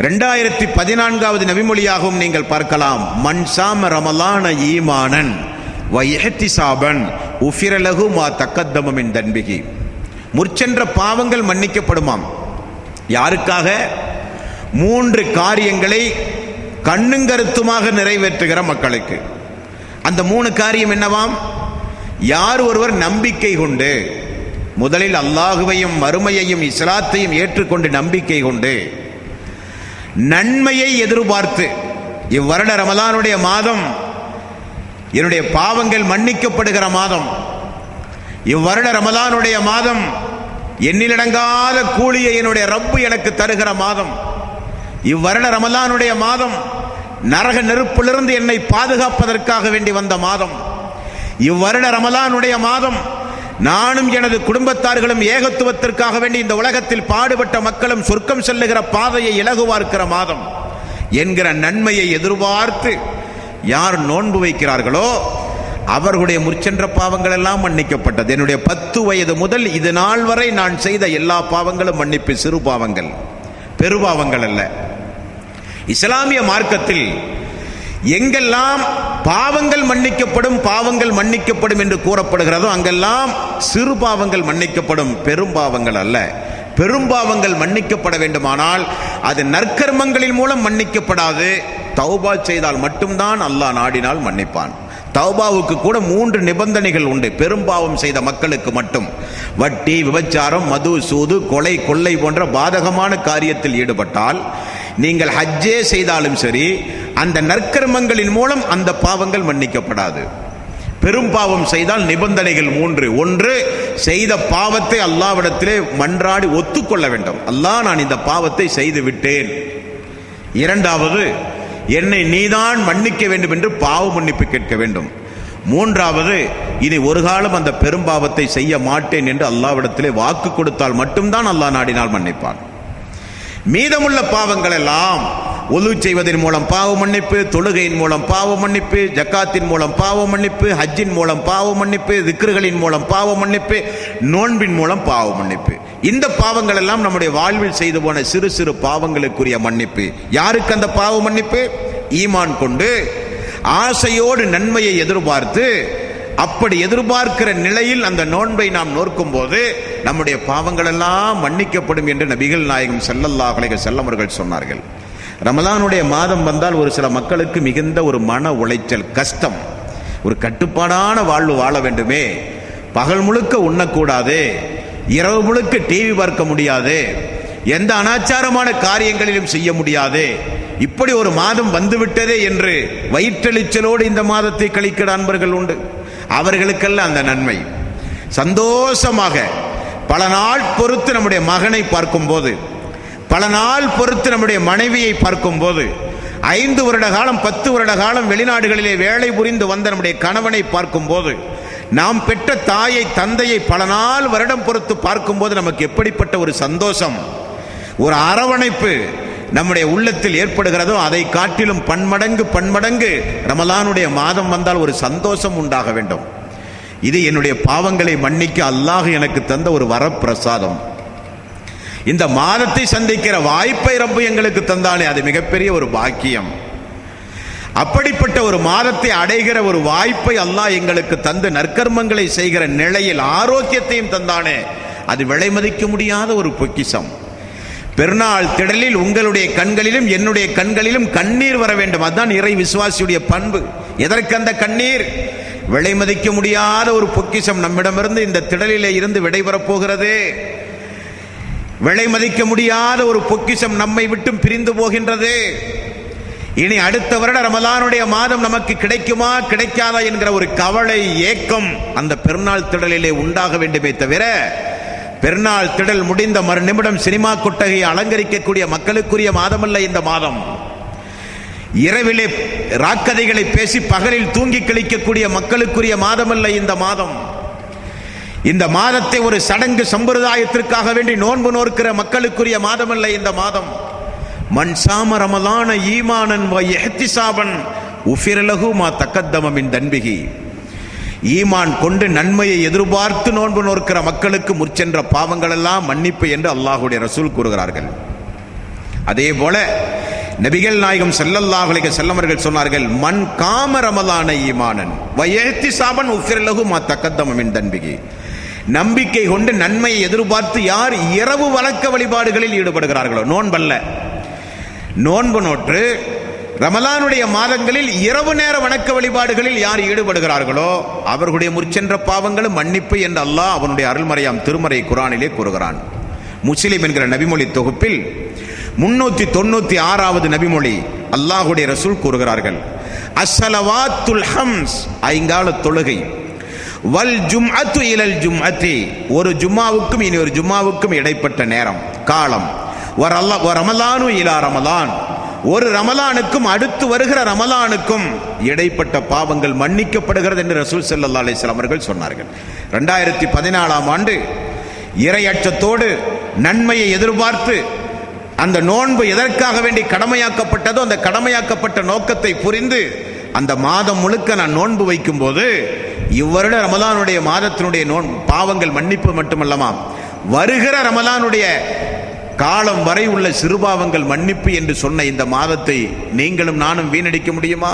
2014வது நபிமொழியாகவும் நீங்கள் பார்க்கலாம். மன் ஸாம ரமலான ஈமானன் வ இஹ்திஸாபன் உஃபிர லஹு மா தக்கத்தம மின் தன்பிஹி. முற்சென்ற பாவங்கள் மன்னிக்கப்படுமாம். யாருக்காக? 3 காரியங்களை கண்ணுங்கருத்துமாக நிறைவேற்றுகிற மக்களுக்கு. அந்த 3 காரியம் என்னவாம்? யார் ஒருவர் நம்பிக்கை கொண்டு, முதலில் அல்லாஹுவையும் மறுமையையும் இஸ்லாத்தையும் ஏற்றுக்கொண்டு நம்பிக்கை கொண்டு நன்மையை எதிர்பார்த்து, இவ்வருட ரமலானுடைய மாதம் என்னுடைய பாவங்கள் மன்னிக்கப்படுகிற மாதம், இவ்வருட ரமலானுடைய மாதம் எண்ணிலடங்காத கூலியை என்னுடைய ரப்பு எனக்கு தருகிற மாதம், இவ்வருட ரமலானுடைய மாதம் நரக நெருப்பிலிருந்து என்னை பாதுகாப்பதற்காக வேண்டி வந்த மாதம், இவ்வருட ரமலானுடைய மாதம் நானும் எனது குடும்பத்தார்களும் ஏகத்துவத்திற்காக வேண்டி இந்த உலகத்தில் பாடுபட்ட மக்களும் சொர்க்கம் செல்லுகிற பாதையை இலகுவார்க்கிற மாதம் என்கிற நன்மையை எதிர்பார்த்து யார் நோன்பு வைக்கிறார்களோ அவர்களுடைய முற்சென்ற பாவங்கள் எல்லாம் மன்னிக்கப்பட்டது. என்னுடைய 10 வயது முதல் இது நாள் வரை நான் செய்த எல்லா பாவங்களும் மன்னிப்பு. சிறு பாவங்கள், பெருபாவங்கள் அல்ல. இஸ்லாமிய மார்க்கத்தில் எங்கெல்லாம் பாவங்கள் மன்னிக்கப்படும் என்று கூறப்படுகிறதோ அங்கெல்லாம் சிறு பாவங்கள் மன்னிக்கப்படும், பெரும் பாவங்கள் அல்ல. பெரும்பாவங்கள் மன்னிக்கப்பட வேண்டுமானால் அது நற்கர்மங்களின் மூலம் மன்னிக்கப்படாது, தௌபா செய்தால் மட்டும்தான் அல்லாஹ் நாடினால் மன்னிப்பான். தௌபாவுக்கு கூட 3 நிபந்தனைகள் உண்டு. பெரும்பாவம் செய்த மக்களுக்கு மட்டும். வட்டி, விபச்சாரம், மது, சூது, கொலை, கொள்ளை போன்ற பாதகமான காரியத்தில் ஈடுபட்டால் நீங்கள் ஹஜ்ஜே செய்தாலும் சரி, அந்த நற்கர்மங்களின் மூலம் அந்த பாவங்கள் மன்னிக்கப்படாது. பெரும் பாவம் செய்தால் நிபந்தனைகள் 3. 1, செய்த பாவத்தை அல்லாஹ்விடத்திலே மன்றாடி ஒத்துக்கொள்ள வேண்டும். அல்லாஹ், நான் இந்த பாவத்தை செய்து விட்டேன். 2வது, என்னை நீதான் மன்னிக்க வேண்டும் என்று பாவ மன்னிப்பு கேட்க வேண்டும். 3வது, இனி ஒரு காலம் அந்த பெரும்பாவத்தை செய்ய மாட்டேன் என்று அல்லாஹ்விடத்திலே வாக்கு கொடுத்தால் மட்டும்தான் அல்லாஹ் நாடினால் மன்னிப்பான். மீதமுள்ள பாவங்கள் எல்லாம் ஒலு செய்வதன் மூலம் பாவ மன்னிப்பு, தொழுகையின் மூலம் பாவ மன்னிப்பு, ஜக்காத்தின் மூலம் பாவ மன்னிப்பு, ஹஜ்ஜின் மூலம் பாவ மன்னிப்பு, திக்ருகளின் மூலம் பாவ மன்னிப்பு, நோன்பின் மூலம் பாவ மன்னிப்பு. இந்த பாவங்கள் எல்லாம் நம்முடைய வாழ்வில் செய்து போன சிறு சிறு பாவங்களுக்குரிய மன்னிப்பு. யாருக்கு அந்த பாவ மன்னிப்பு? ஈமான் கொண்டு ஆசையோடு நன்மையை எதிர்பார்த்து, அப்படி எதிர்பார்க்கிற நிலையில் அந்த நோன்பை நாம் நோக்கும் போது நம்முடைய பாவங்கள் எல்லாம் மன்னிக்கப்படும் என்று நபிகள் நாயகம் ஸல்லல்லாஹு அலைஹி வஸல்லம் அவர்கள் சொன்னார்கள். ரமலானுடைய மாதம் வந்தால் ஒரு சில மக்களுக்கு மிகுந்த ஒரு மன உளைச்சல், கஷ்டம். ஒரு கட்டுப்பாடான வாழ்வு வாழ வேண்டுமே, பகல் முழுக்க உண்ணக்கூடாது, இரவு முழுக்க டிவி பார்க்க முடியாது, எந்த அனாச்சாரமான காரியங்களிலும் செய்ய முடியாது, இப்படி ஒரு மாதம் வந்துவிட்டதே என்று வயிற்றெளிச்சலோடு இந்த மாதத்தை கழிக்கிற அன்பர்கள் உண்டு. அவர்களுக்கல்ல அந்த நன்மை. சந்தோஷமாக பல நாள் பொறுத்து நம்முடைய மகனை பார்க்கும் போது, பல நாள் பொறுத்து நம்முடைய மனைவியை பார்க்கும் போது, 5 வருட காலம் 10 வருட காலம் வெளிநாடுகளிலே வேலை புரிந்து வந்த நம்முடைய கணவனை பார்க்கும் போது, நாம் பெற்ற தாயை தந்தையை பல நாள் வருடம் பொறுத்து பார்க்கும் போது நமக்கு எப்படிப்பட்ட ஒரு சந்தோஷம், ஒரு அரவணைப்பு நம்முடைய உள்ளத்தில் ஏற்படுகிறதோ அதை காட்டிலும் பன்மடங்கு ரமலானுடைய மாதம் வந்தால் ஒரு சந்தோஷம் உண்டாக வேண்டும். இது என்னுடைய பாவங்களை மன்னிக்க அல்லாஹ் எனக்கு தந்த ஒரு வரப்பிரசாதம். இந்த மாதத்தை சந்திக்கிற வாய்ப்பை ரப்பு எங்களுக்கு தந்தானே, அது மிகப்பெரிய ஒரு பாக்கியம். அப்படிப்பட்ட ஒரு மாதத்தை அடைகிற ஒரு வாய்ப்பை அல்லாஹ் எங்களுக்கு தந்து நற்கர்மங்களை செய்கிற நிலையில் ஆரோக்கியத்தையும் தந்தானே, அது விலை மதிக்க முடியாத ஒரு பொக்கிஷம். பெருநாள் திடலில் உங்களுடைய கண்களிலும் என்னுடைய கண்களிலும் கண்ணீர் வர வேண்டும். அதுதான் இறை விசுவாசியுடைய பண்பு. எதற்கு அந்த கண்ணீர்? விலை மதிக்க முடியாத ஒரு பொக்கிஷம் நம்மிடமிருந்து இந்த திடலிலே இருந்து விடைபெறப் போகிறது. விலை மதிக்க முடியாத ஒரு பொக்கிஷம் நம்மை விட்டும் பிரிந்து போகின்றது. இனி அடுத்த வருட ரமலானுடைய மாதம் நமக்கு கிடைக்குமா கிடைக்காதா என்கிற ஒரு கவலை, ஏக்கம் அந்த பெருநாள் திடலிலே உண்டாக வேண்டுமே தவிர, பெருநாள் திடல் முடிந்த மறு நிமிடம் சினிமா கொட்டகையை அலங்கரிக்கக்கூடிய மக்களுக்குரிய மாதமல்ல இந்த மாதம். இரவிலே ராக்கதைகளை பேசி பகலில் தூங்கி கழிக்கக்கூடிய மக்களுக்குரிய மாதமல்ல இந்த மாதம். இந்த மாதத்தை ஒரு சடங்கு சம்பிரதாயத்திற்காக வேண்டி நோன்பு நோக்கிற மக்களுக்குரிய மாதமல்ல இந்த மாதம். மன் சாம ரமலான ஈமானன் வ இஹ்திசாபன் உஃபிர லஹு மா தகத்தம மின் தன்பிஹி. ஈமான் கொண்டு நன்மையை எதிர்பார்த்து நோன்பு நோக்கிற மக்களுக்கு முற்சென்ற பாவங்கள் எல்லாம் மன்னிப்பு என்று அல்லாஹ்வுடைய ரசூல் கூறுகிறார்கள். அதே போல நபிகள் நாயகம் ஸல்லல்லாஹு அலைஹி வஸல்லம் அவர்கள் சொன்னார்கள், மன் காம ரமலான ஈமானன் வ இஹ்திசாபன் உஃபிர லஹு மா தகத்தம மின் தன்பிஹி. நம்பிக்கை கொண்டு நன்மையை எதிர்பார்த்து யார் இரவு வணக்க வழிபாடுகளில் ஈடுபடுகிறார்களோ, நோன்பல்ல, நோன்பு நோற்று ரமலானுடைய மாதங்களில் இரவு நேர வணக்க வழிபாடுகளில் யார் ஈடுபடுகிறார்களோ அவர்களுடைய முற்சென்ற பாவங்களும் மன்னிப்பு என்று அல்லாஹ் அவனுடைய அருள்மறையாம் திருமறை குர்ஆனிலே கூறுகிறான். முஸ்லிம் என்கிற நபிமொழி தொகுப்பில் 396வது நபிமொழி அல்லாஹ்வுடைய ரசூல் கூறுகிறார்கள், அஸ்ஸலவாத்துல் ஹம்ஸ், 5 தொழுகை, வல் ஜும்அத்து இலல் ஜும்அத்தி, ஒரு ஜும்மாவுக்கும் இனி ஒரு ஜும்மாவுக்கும் இடைப்பட்ட நேரம் காலம், வ ரமலானு இலா ரமலான், ஒரு ரமலானுக்கும் அடுத்து வருகிற ரமலானுக்கும் இடைப்பட்ட பாவங்கள் மன்னிக்கப்படுகிறது என்று ரசூல் ஸல்லல்லாஹு அலைஹி வஸல்லம் அவர்கள் சொன்னார்கள். 2014ஆம் ஆண்டு இறையச்சத்தோடு நன்மையை எதிர்பார்த்து அந்த நோன்பு எதற்காக வேண்டி கடமையாக்கப்பட்டதோ அந்த கடமையாக்கப்பட்ட நோக்கத்தை புரிந்து அந்த மாதம் முழுக்க நான் நோன்பு வைக்கும் போது இவ்வருட ரமலானுடைய மாதத்தினுடைய பாவங்கள் மன்னிப்பு மட்டுமல்லமா, வருகிற ரமலானுடைய காலம் வரை உள்ள சிறுபாவங்கள் மன்னிப்பு என்று சொன்ன இந்த மாதத்தை நீங்களும் நானும் வீணடிக்க முடியுமா?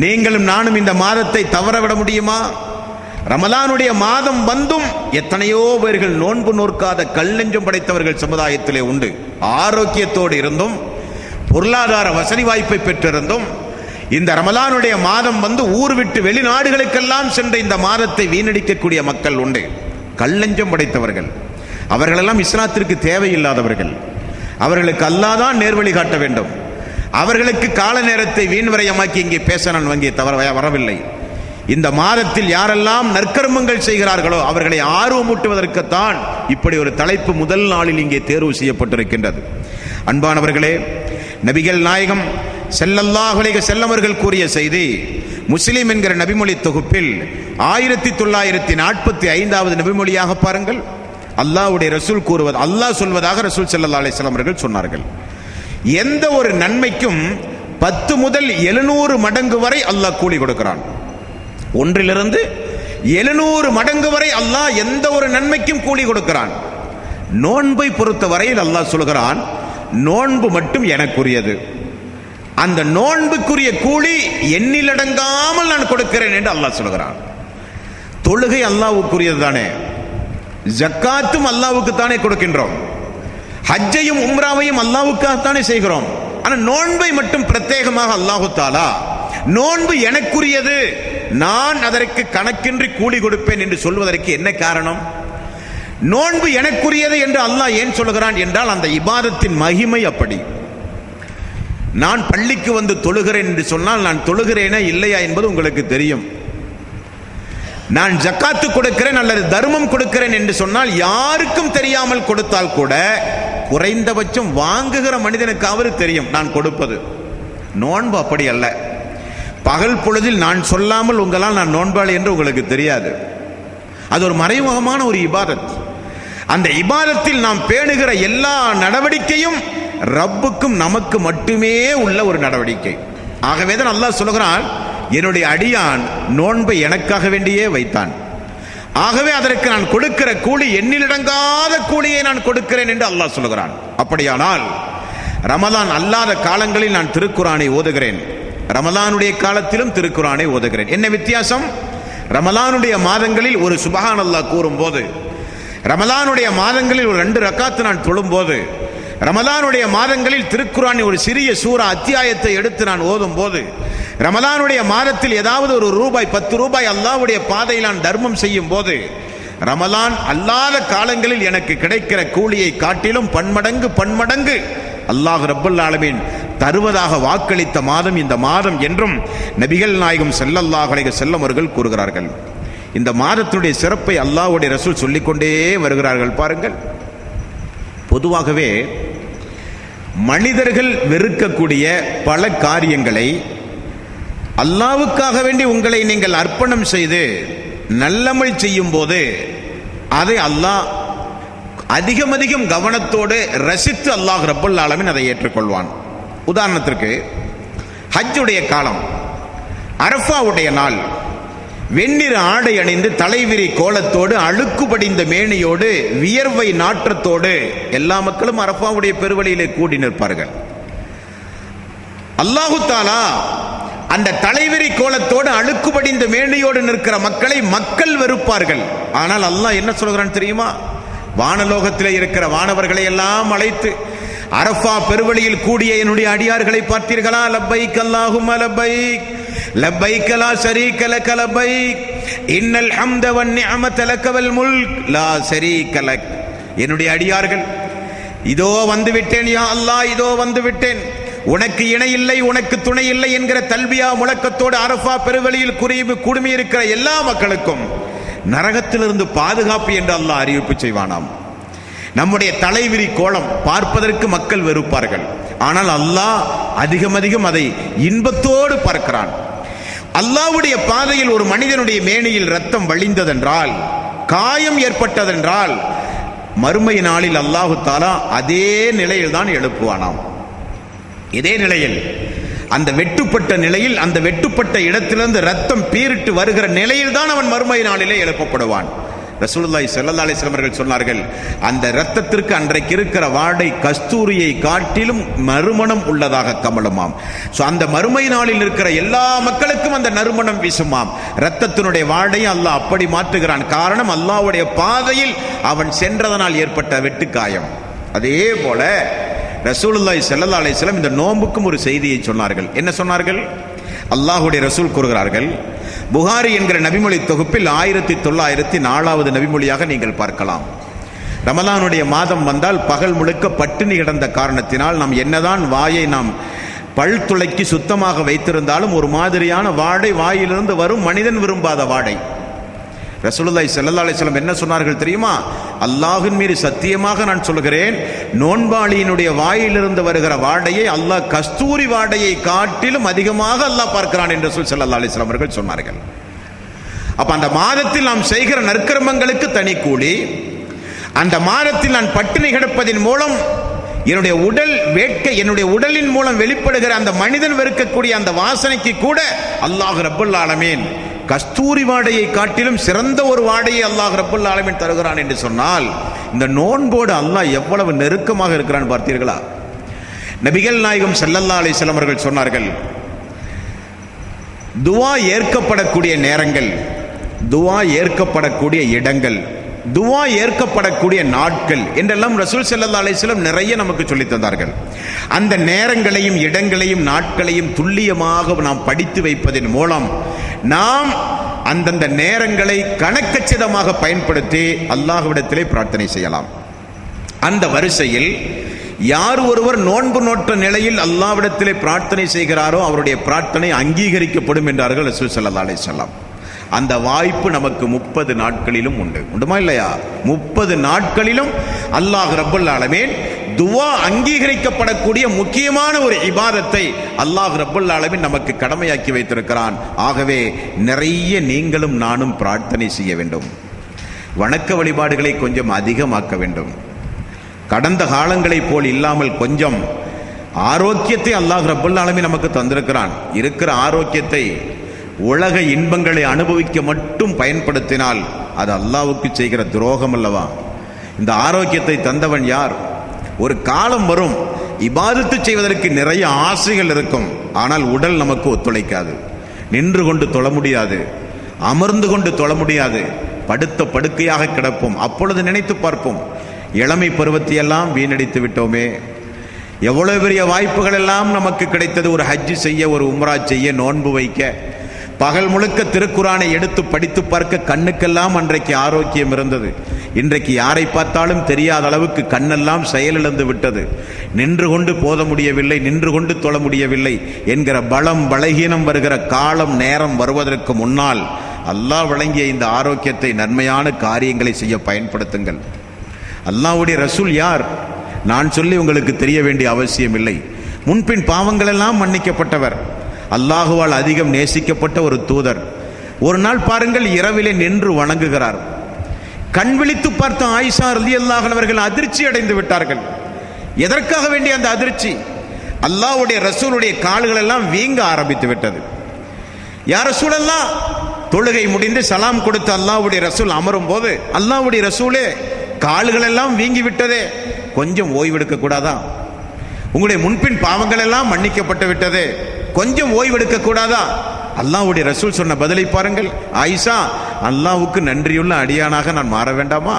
நீங்களும் நானும் இந்த மாதத்தை தவறவிட முடியுமா? ரமலானுடைய மாதம் வந்தும் எத்தனையோ பேர்கள் நோன்பு நோற்காத கல்லெஞ்சம் படைத்தவர்கள் சமுதாயத்திலே உண்டு. ஆரோக்கியத்தோடு இருந்தும் பொருளாதார வசதி வாய்ப்பை பெற்றிருந்தும் இந்த ரமலானுடைய மாதம் வந்து ஊர் விட்டு வெளிநாடுகளுக்கெல்லாம் சென்ற இந்த மாதத்தை வீணடிக்கக்கூடிய மக்கள் உண்டு. கல்லெஞ்சம் படைத்தவர்கள், அவர்களெல்லாம் இஸ்லாத்திற்கு தேவையில்லாதவர்கள். அவர்களுக்கு அல்லாஹ் தான் நேர்வழி காட்ட வேண்டும். அவர்களுக்கு கால நேரத்தை வீண்விரயமாக்கி இங்கே பேச நான் தவற வரவில்லை. இந்த மாதத்தில் யாரெல்லாம் நற்கர்மங்கள் செய்கிறார்களோ அவர்களை ஆர்வமூட்டுவதற்குத்தான் இப்படி ஒரு தலைப்பு முதல் நாளில் இங்கே தேர்வு செய்யப்பட்டிருக்கின்றது. அன்பானவர்களே, நபிகள் நாயகம் ஸல்லல்லாஹு அலைஹி வஸல்லம் அவர்கள் கூறிய செய்தி முஸ்லிம் என்கிற நபிமொழி தொகுப்பில் 1945வது நபிமொழியாக பாருங்கள். அல்லாஹ்வுடைய ரசூல் கூறுவது, அல்லாஹ் சொல்வதாக ரசூல் ஸல்லல்லாஹு அலைஹி வஸல்லம் அவர்கள் சொன்னார்கள், எந்த ஒரு நன்மைக்கும் 10 முதல் 700 மடங்கு வரை அல்லாஹ் கூலி கொடுக்கிறான். 1 to 700 மடங்கு வரை அல்லாஹ் எந்த ஒரு நன்மைக்கும் கூலி கொடுக்கிறான். நோன்பை பொறுத்த வரையில் அல்லாஹ் சொல்கிறான், நோன்பு மட்டும் எனக்குரியது, அந்த நோன்புக்குரிய கூலி எண்ணிலடங்காமல் நான் கொடுக்கிறேன் என்று அல்லாஹ் சொல்கிறான். தொழுகை அல்லாஹ்வுக்குரியது தானே, ஜக்காத்தும் அல்லாஹ்வுக்கு தானே கொடுக்கின்றோம், ஹஜ்ஜையும் உம்ராவையும் அல்லாஹ்வுக்காகத்தானே செய்கிறோம். ஆனால் நோன்பை மட்டும் பிரத்யேகமாக அல்லாஹு தஆலா நோன்பு எனக்குரியது, நான் அதற்கு கணக்கின்றி கூலி கொடுப்பேன் என்று சொல்வதற்கு என்ன காரணம்? நோன்பு எனக்குரியது என்று அல்லாஹ் ஏன் சொல்கிறான் என்றால் அந்த இபாதத்தின் மகிமை அப்படி. நான் பள்ளிக்கு வந்து தொழுகிறேன் என்று சொன்னால் நான் தொழுகிறேனா இல்லையா என்பது உங்களுக்கு தெரியும். நான் ஜக்காத்து கொடுக்கிறேன் அல்லது தர்மம் கொடுக்கிறேன் என்று சொன்னால் யாருக்கும் தெரியாமல் கொடுத்தால் கூட குறைந்தபட்சம் வாங்குகிற மனிதனுக்காவது தெரியும் நான் கொடுப்பது. நோன்பு அப்படி அல்ல. பகல் பொழுதில் நான் சொல்லாமல் உங்களால் நான் நோன்பாளி என்று உங்களுக்கு தெரியாது. அது ஒரு மறைமுகமான ஒரு இபாதத். அந்த இபாதத்தில் நாம் பேணுகிற எல்லா நடவடிக்கையும் ரப்புக்கும் நமக்கு மட்டுமே உள்ள ஒரு நடவடிக்கை. ஆகவேதான் அல்லாஹ் சொல்கிறான், என்னுடைய அடியான் நோன்பை எனக்காக வேண்டியே வைத்தான், ஆகவே அதற்கு நான் கொடுக்கிற கூலி எண்ணிலடங்காத கூலியை நான் கொடுக்கிறேன் என்று அல்லாஹ் சொல்கிறான். அப்படியானால் ரமலான் அல்லாத காலங்களில் நான் திருக்குரானை ஓதுகிறேன், ரமலானுடைய காலத்திலும் திருக்குரானை ஓதுகிறேன். என்ன வித்தியாசம்? ரமலானுடைய மாதங்களில் ஒரு சுப்ஹானல்லாஹ் கூறும் போது, ரமலானுடைய மாதங்களில் ஒரு 2 ரக்காத்து நான் தொழும் போது, ரமலானுடைய மாதங்களில் திருக்குரானின் ஒரு சிறிய சூரா அத்தியாயத்தை எடுத்து நான் ஓதும் போது, ரமலானுடைய மாதத்தில் ஏதாவது ஒரு ரூபாய் 10 ரூபாய் அல்லாஹ்வுடைய பாதையில் நான் தர்மம் செய்யும் போது, ரமலான் அல்லாத காலங்களில் எனக்கு கிடைக்கிற கூலியை காட்டிலும் பன்மடங்கு அல்லாஹ் ரப்பல் ஆலமீன் தருவதாக வாக்களித்த மாதம் இந்த மாதம் என்றும் நபிகள் நாயகம் ஸல்லல்லாஹு அலைஹி வஸல்லம் அவர்கள் கூறுகிறார்கள். இந்த மாதத்துடைய சிறப்பை அல்லாஹ்வுடைய ரசூல் சொல்லிக்கொண்டே வருகிறார்கள். பாருங்கள், பொதுவாகவே மனிதர்கள் வெறுக்கக்கூடிய பல காரியங்களை அல்லாஹ்வுக்காக வேண்டி உங்களை நீங்கள் அர்ப்பணம் செய்து நல்லமல் செய்யும் போது அதை அல்லாஹ் அதிகம் கவனத்தோடு ரசித்து அல்லாஹ் ரப்பல் ஆலமீன் அதை ஏற்றுக்கொள்வான். உதாரணத்திற்கு ஹஜ்ஜுடைய காலம், அரஃபாவுடைய நாள், வெண்ணிற ஆடை அணிந்து தலைவிரி கோலத்தோடு அழுக்கு படிந்த மேனியோடு வியர்வை நாற்றத்தோடு எல்லா மக்களும் அரஃபாவுடைய பெருவழியிலே கூடி நிற்பார்கள். அல்லாஹு தஆலா அந்த தலைவிரி கோலத்தோடு அழுக்கு படிந்த மேனியோடு நிற்கிற மக்களை மக்கள் வெறுப்பார்கள். ஆனால் அல்லாஹ் என்ன சொல்கிறான் தெரியுமா? வானலோகத்திலே இருக்கிற வானவர்களை எல்லாம் அழைத்து, அரஃபா பெருவழியில் கூடிய என்னுடைய அடியார்களை பார்த்தீர்களா? லப்பைக் அல்லாஹும்ம லப்பைக், லப்பைக் லா ஷரீக லக லப்பைக், இன்னல் ஹம்த வன் நிஅமத லக வல் முல்க் லா ஷரீக லக். என்னுடைய அடியார்கள், இதோ வந்து விட்டேன் யா அல்லாஹ், இதோ வந்து விட்டேன், உனக்கு இணை இல்லை, உனக்கு துணை இல்லை என்கிற தல்பியா முழக்கத்தோடு அரஃபா பெருவழியில் குடுமி இருக்கிற எல்லா மக்களுக்கும் நரகத்திலிருந்து பாதுகாப்பு என்று அல்லாஹ் அறிவிப்பு செய்வானாம். நம்முடைய தலைவிரி கோலம் பார்ப்பதற்கு மக்கள் வெறுப்பார்கள், ஆனால் அல்லாஹ் அதிகம் அதை இன்பத்தோடு பார்க்கிறான். அல்லாஹ்வுடைய பாதையில் ஒரு மனிதனுடைய மேனியில் ரத்தம் வழிந்ததென்றால், காயம் ஏற்பட்டதென்றால், மறுமை நாளில் அல்லாஹு தஆலா அதே நிலையில் தான் எழுப்புவானாம். இதே நிலையில், அந்த வெட்டுப்பட்ட நிலையில், அந்த வெட்டுப்பட்ட இடத்திலிருந்து ரத்தம் பீரிட்டு வருகிற நிலையில் தான் அவன் மறுமை நாளிலே எழுப்பப்படுவான். ரசூலுல்லாஹி ஸல்லல்லாஹு அலைஹி வஸல்லம் அவர்கள் சொன்னார்கள், அந்த இரத்தத்திற்கு அன்றைக்கு இருக்கிற வாடை கஸ்தூரியை காட்டிலும் மறுமணம் உள்ளதாக கமலுமாம். அந்த மறுமை நாளில் இருக்கிற எல்லா மக்களுக்கும் அந்த நறுமணம் வீசுமாம். இரத்தத்தினுடைய வாடையை அல்லாஹ் அப்படி மாற்றுகிறான். காரணம், அல்லாஹ்வுடைய பாதையில் அவன் சென்றதனால் ஏற்பட்ட வெட்டுக்காயம். அதே போல ரசூலுல்லாஹி ஸல்லல்லாஹு அலைஹி வஸல்லம் இந்த நோன்புக்கும் ஒரு செய்தியை சொன்னார்கள். என்ன சொன்னார்கள்? அல்லாஹ்வுடைய ரசூல் கூறுகிறார்கள், புகாரி என்கிற நபிமொழி தொகுப்பில் 1904வது நபிமொழியாக நீங்கள் பார்க்கலாம். ரமலானுடைய மாதம் வந்தால் பகல் முழுக்க பட்டினி கிடந்த காரணத்தினால் நாம் என்னதான் வாயை நாம் பல் துளைக்கு சுத்தமாக வைத்திருந்தாலும் ஒரு மாதிரியான வாடை வாயிலிருந்து வரும், மனிதன் விரும்பாத வாடை. ரசூலுல்லாஹி ஸல்லல்லாஹு அலைஹி வஸல்லம் என்ன சொன்னார்கள் தெரியுமா? அல்லாஹ்வின் மீது சத்தியமாக நான் சொல்கிறேன், நோன்பாளியினுடைய வாயிலிருந்து வருகிற வாடையை அல்லாஹ் கஸ்தூரி வாடையை காட்டிலும் அதிகமாக அல்லாஹ் பார்க்கிறான் என்று ரசூல் ஸல்லல்லாஹு அலைஹி வஸல்லம் அவர்கள் சொன்னார்கள். அப்ப அந்த மாதத்தில் நாம் செய்கிற நற்கர்மங்களுக்கு தனி கூலி, அந்த மாதத்தில் நான் பட்டினி கிடப்பதின் மூலம் என்னுடைய உடல் வேட்கை, என்னுடைய உடலின் மூலம் வெளிப்படுகிற அந்த மனிதன் வெறுக்கக்கூடிய அந்த வாசனைக்கு கூட அல்லாஹ் ரப்பல் ஆலமீன் கஸ்தூரி வாடையை காட்டிலும் சிறந்த ஒரு வாடையை அல்லாஹ் ரப்பல் ஆலமீன் தருகிறான் என்று சொன்னால், இந்த நோன்போடு அல்லாஹ் எவ்வளவு நெருக்கமாக இருக்கிறான் பார்த்தீர்களா? நபிகள் நாயகம் ஸல்லல்லாஹு அலைஹி வஸல்லம் அவர்கள் சொன்னார்கள், துஆ ஏற்கப்படக்கூடிய நேரங்கள், துஆ ஏற்கப்படக்கூடிய இடங்கள், துஆ ஏற்கப்படக்கூடிய நாட்கள் என்றெல்லாம் ரசூல் ஸல்லல்லாஹு அலைஹி வஸல்லம் நிறைய நமக்கு சொல்லி தந்தார்கள். அந்த நேரங்களையும் இடங்களையும் நாட்களையும் துல்லியமாக நாம் படித்து வைப்பதன் மூலம் நாம் அந்தந்த நேரங்களை கணக்கச்சிதமாக பயன்படுத்தி அல்லாஹ்விடத்திலே பிரார்த்தனை செய்யலாம். அந்த வரிசையில் யார் ஒருவர் நோன்பு நோற்ற நிலையில் அல்லாஹ்விடத்திலே பிரார்த்தனை செய்கிறாரோ அவருடைய பிரார்த்தனை அங்கீகரிக்கப்படும் என்றார்கள் ரசூல் ஸல்லல்லாஹு அலைஹி வஸல்லம். அந்த வாய்ப்பு நமக்கு 30 நாட்களிலும் உண்டுமா இல்லையா? 30 நாட்களிலும் அல்லாஹ் ரப்பல் ஆலமீன் துஆ அங்கீகரிக்கப்படக்கூடிய முக்கியமான ஒரு இபாதத்தை அல்லாஹ் ரப்பல் ஆலமீன் நமக்கு கடமையாக்கி வைத்திருக்கிறான். ஆகவே நிறைய நீங்களும் நானும் பிரார்த்தனை செய்ய வேண்டும். வணக்க வழிபாடுகளை கொஞ்சம் அதிகமாக்க வேண்டும். கடந்த காலங்களைப் போல் இல்லாமல் கொஞ்சம் ஆரோக்கியத்தை அல்லாஹ் ரப்பல் ஆலமீன் நமக்கு தந்திருக்கிறான். இருக்கிற ஆரோக்கியத்தை உலக இன்பங்களை அனுபவிக்க மட்டும் பயன்படுத்தினால் அது அல்லாஹ்வுக்கு செய்கிற துரோகம் அல்லவா? இந்த ஆரோக்கியத்தை தந்தவன் யார்? ஒரு காலம் வரும், இபாதத்து செய்வதற்கு நிறைய ஆசைகள் இருக்கும், ஆனால் உடல் நமக்கு ஒத்துழைக்காது. நின்று கொண்டு தொழ முடியாது, அமர்ந்து கொண்டு தொழ முடியாது, படுத்த படுக்கையாக கிடப்போம். அப்பொழுது நினைத்து பார்ப்போம், இளமை பருவத்தையெல்லாம் வீணடித்து விட்டோமே. எவ்வளவு பெரிய வாய்ப்புகள் எல்லாம் நமக்கு கிடைத்தது. ஒரு ஹஜ்ஜு செய்ய, ஒரு உம்ரா செய்ய, நோன்பு வைக்க, பகல் முழுக்க திருக்குரானை எடுத்து படித்து பார்க்க கண்ணுக்கெல்லாம் அன்றைக்கு ஆரோக்கியம் இருந்தது. இன்றைக்கு யாரை பார்த்தாலும் தெரியாத அளவுக்கு கண்ணெல்லாம் செயலிழந்து விட்டது. நின்று கொண்டு போத முடியவில்லை, நின்று கொண்டு தொழ முடியவில்லை என்கிற பலம் பலகீனம் வருகிற காலம் நேரம் வருவதற்கு முன்னால் அல்லாஹ் வழங்கிய இந்த ஆரோக்கியத்தை நன்மையான காரியங்களை செய்ய பயன்படுத்துங்கள். அல்லாஹ்வுடைய ரசூல் யார்? நான் சொல்லி உங்களுக்கு தெரிய வேண்டிய அவசியம் இல்லை. முன்பின் பாவங்கள் எல்லாம் மன்னிக்கப்பட்டவர், அல்லாஹுவால் அதிகம் நேசிக்கப்பட்ட ஒரு தூதர். ஒரு நாள் பாருங்கள், இரவிலே நின்று வணங்குகிறார். கண் விழித்து பார்த்த ஆயிஷா ரலியல்லாஹு அன்ஹா அவர்கள் அதிர்ச்சி அடைந்து விட்டார்கள். எதற்காக வேண்டிய அந்த அதிர்ச்சி? அல்லாஹ்வுடைய ரசூலுடைய கால்கள் எல்லாம் வீங்க ஆரம்பித்து விட்டது. யா ரசூலல்லாஹ், தொழுகை முடிந்து சலாம் கொடுத்து அல்லாஹ்வுடைய ரசூல் அமரும் போது, அல்லாஹ்வுடைய ரசூலே கால்கள் எல்லாம் வீங்கி விட்டதே, கொஞ்சம் ஓய்வெடுக்க கூடாதா? உங்களுடைய முன்பின் பாவங்கள் எல்லாம் மன்னிக்கப்பட்டு விட்டது, கொஞ்சம் ஓய்வெடுக்க கூடாதா? அல்லாஹ்வுடைய ரசூல் சொன்ன பதிலை பாருங்கள். ஆயிஷா, அல்லாஹ்வுக்கு நன்றியுள்ள அடியானாக நான் மாற வேண்டாமா?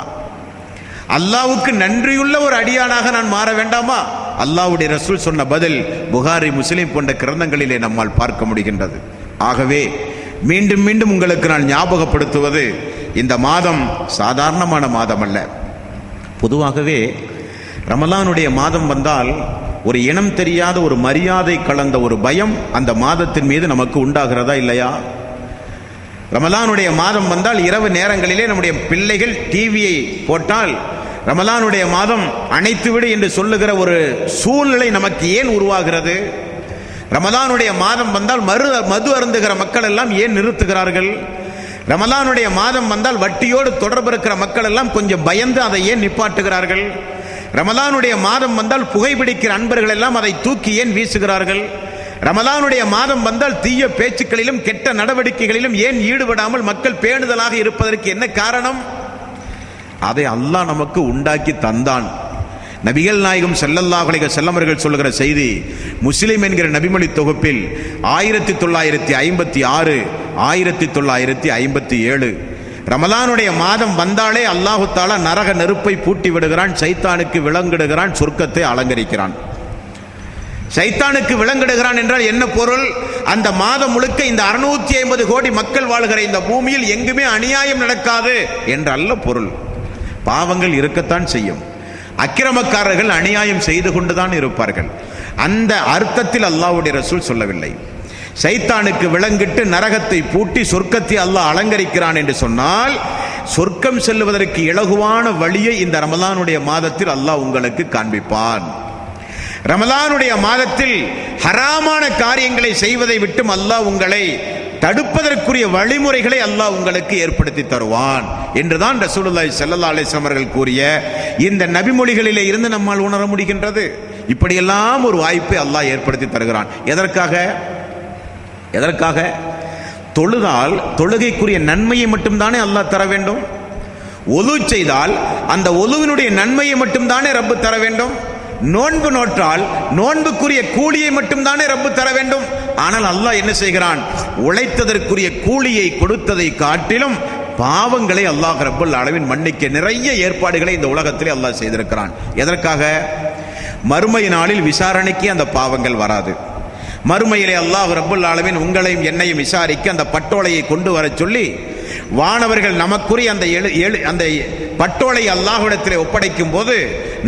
அல்லாஹ்வுக்கு நன்றியுள்ள ஒரு அடியானாக நான் மாற வேண்டாமா? அல்லாஹ்வுடைய ரசூல் சொன்ன பதில் புகாரி, முஸ்லிம் போன்ற கிரந்தங்களிலே நம்மால் பார்க்க முடிகின்றது. ஆகவே மீண்டும் மீண்டும் உங்களுக்கு நான் ஞாபகப்படுத்துவது, இந்த மாதம் சாதாரணமான மாதம் அல்ல. பொதுவாகவே ரமலானுடைய மாதம் வந்தால் ஒரு இனம் தெரியாத ஒரு மரியாதை கலந்த ஒரு பயம் அந்த மாதத்தின் மீது நமக்கு உண்டாகிறதா இல்லையா? ரமலானுடைய மாதம் வந்தால் இரவு நேரங்களிலே நம்முடைய பிள்ளைகள் டிவியை போட்டால் ரமலானுடைய மாதம் அணைத்துவிடு என்று சொல்லுகிற ஒரு சூழ்நிலை நமக்கு ஏன் உருவாகிறது? ரமலானுடைய மாதம் வந்தால் மது அருந்துகிற மக்கள் எல்லாம் ஏன் நிறுத்துகிறார்கள்? ரமலானுடைய மாதம் வந்தால் வட்டியோடு தொடர்பு இருக்கிற மக்கள் எல்லாம் கொஞ்சம் பயந்து அதை ஏன் நிப்பாட்டுகிறார்கள்? ரமலானுடைய மாதம் வந்தால் புகைப்பிடிக்கிற அன்பர்கள் எல்லாம் அதை தூக்கி ஏன் வீசுகிறார்கள்? ரமலானுடைய மாதம் வந்தால் தீய பேச்சுக்களிலும் கெட்ட நடவடிக்கைகளிலும் ஏன் ஈடுபடாமல் மக்கள் பேணுதலாக இருப்பதற்கு என்ன காரணம்? அதை அல்லாஹ் நமக்கு உண்டாக்கி தந்தான். நபிகள் நாயகம் ஸல்லல்லாஹு அலைஹி வஸல்லம் அவர்கள் சொல்லுகிற செய்தி முஸ்லிம் என்கிற நபிமொழி தொகுப்பில் 1956 1957 ரமலானுடைய மாதம் வந்தாலே அல்லாஹு தஆலா நரக நெருப்பை பூட்டி விடுகிறான், சைத்தானுக்கு விலங்கிடுகிறான், சொர்க்கத்தை அலங்கரிக்கிறான். சைத்தானுக்கு விலங்கிடுகிறான் என்றால் என்ன பொருள்? அந்த மாதம் முழுக்க இந்த 650 கோடி மக்கள் வாழ்கிற இந்த பூமியில் எங்குமே அநியாயம் நடக்காது என்றல்ல பொருள். பாவங்கள் இருக்கத்தான் செய்யும், அக்கிரமக்காரர்கள் அநியாயம் செய்து கொண்டுதான் இருப்பார்கள். அந்த அர்த்தத்தில் அல்லாஹ்வுடைய ரசூல் சொல்லவில்லை. சைத்தானுக்கு விலங்கிட்டு நரகத்தை பூட்டி சொர்க்கத்தை அல்லாஹ் அலங்கரிக்கிறான் என்று சொன்னால், சொர்க்கம் செல்வதற்கு இலகுவான வழியை இந்த ரமலானுடைய மாதத்தில் அல்லாஹ் உங்களுக்கு காண்பிப்பான். ரமலானுடைய மாதத்தில் ஹராமான காரியங்களை செய்வதை விட்டும் அல்லாஹ் உங்களை தடுப்பதற்குரிய வழிமுறைகளை அல்லாஹ் உங்களுக்கு ஏற்படுத்தி தருவான் என்றுதான் ரசூலுல்லாஹி ஸல்லல்லாஹு அலைஹி வஸல்லம் அவர்கள் கூறிய இந்த நபிமொழிகளிலே இருந்து நம்மால் உணர முடிகின்றது. இப்படியெல்லாம் ஒரு வாய்ப்பை அல்லாஹ் ஏற்படுத்தி தருகிறான். எதற்காக? தொழுதால் தொழுகைக்குரிய நன்மையை மட்டும்தானே அல்லாஹ் தர வேண்டும். ஒது செய்தால் அந்த ஒதுவினுடைய நன்மையை மட்டும்தானே ரப்பு தர வேண்டும். நோன்பு நோற்றால் நோன்புக்குரிய கூலியை மட்டும்தானே ரப்பு தர வேண்டும். ஆனால் அல்லாஹ் என்ன செய்கிறான்? உழைத்ததற்குரிய கூலியை கொடுத்ததை காட்டிலும் பாவங்களை அல்லாஹ் ரப்பல் ஆலமீன் மன்னிக்க நிறைய ஏற்பாடுகளை இந்த உலகத்திலே அல்லாஹ் செய்திருக்கிறான். எதற்காக? மறுமை நாளில் விசாரணைக்கு அந்த பாவங்கள் வராது. மறுமையிலே அல்லாஹ் ரப்பல் ஆலமீன் உங்களையும் என்னையும் விசாரிக்க அந்த பட்டோலையை கொண்டு வர சொல்லி வானவர்கள் நமக்குரிய அந்த பட்டோலை அல்லாஹ்விடத்திலே ஒப்படைக்கும் போது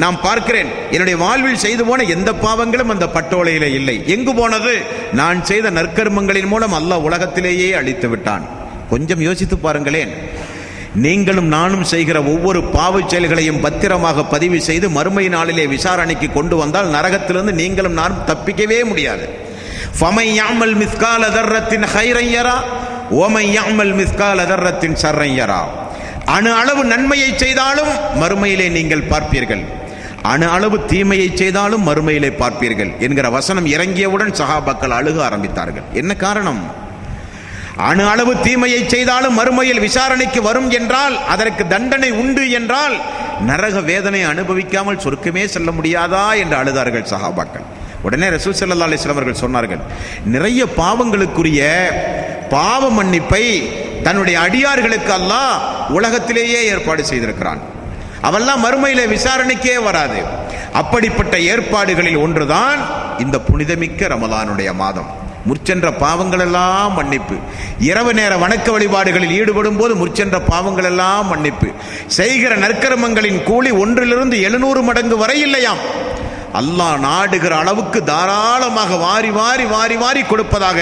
நாம் பார்க்கிறேன், என்னுடைய வாழ்வில் செய்து போன எந்த பாவங்களும் அந்த பட்டோலையிலே இல்லை. எங்கு போனது? நான் செய்த நற்கர்மங்களின் மூலம் அல்லாஹ் உலகத்திலேயே அழித்து விட்டான். கொஞ்சம் யோசித்து பாருங்களேன். நீங்களும் நானும் செய்கிற ஒவ்வொரு பாவச் செயல்களையும் பத்திரமாக பதிவு செய்து மறுமை நாளிலே விசாரணைக்கு கொண்டு வந்தால் நரகத்திலிருந்து நீங்களும் நானும் தப்பிக்கவே முடியாது. ஃபமை யஅமல் மிஸ்கால தர்ரத்தின் கைரன் யரா வமை யஅமல் மிஸ்கால தர்ரத்தின் ஷர்ரன் யரா. அணு அளவு நன்மையை செய்தாலும் மறுமையிலே நீங்கள் பார்ப்பீர்கள், அணு அளவு தீமையை செய்தாலும் மறுமையிலே பார்ப்பீர்கள் என்கிற வசனம் இறங்கியவுடன் சஹாபாக்கள் அழுக ஆரம்பித்தார்கள். என்ன காரணம்? அணு அளவு தீமையை செய்தாலும் மறுமையில் விசாரணைக்கு வரும் என்றால், அதற்கு தண்டனை உண்டு என்றால், நரக வேதனை அனுபவிக்காமல் சொர்க்கமே செல்ல முடியாதா என்று அழுதார்கள் சஹாபாக்கள். உடனே ரசூல் ஸல்லல்லாஹு அலைஹி வஸல்லம் அவர்கள் சொன்னார்கள், நிறைய பாவங்களுக்குரிய பாவ மன்னிப்பை தன்னுடைய அடியார்களுக்கு அல்லாஹ் உலகத்திலேயே ஏற்பாடு செய்திருக்கிறான். அவெல்லாம் மறுமையிலே விசாரணைக்கே வராது. அப்படிப்பட்ட ஏற்பாடுகளில் ஒன்றுதான் இந்த புனிதமிக்க ரமலானுடைய மாதம். முற்சென்ற பாவங்கள் எல்லாம் மன்னிப்பு. இரவு நேர வணக்க வழிபாடுகளில் ஈடுபடும் போது முற்சென்ற பாவங்கள் எல்லாம் மன்னிப்பு. செய்கிற நற்கர்மங்களின் கூலி 1 மடங்கு வரை இல்லையாம். அல்லாஹ் நாடுகிற அளவுக்கு தாராளமாக வாரி வாரி வாரி வாரி கொடுப்பதாக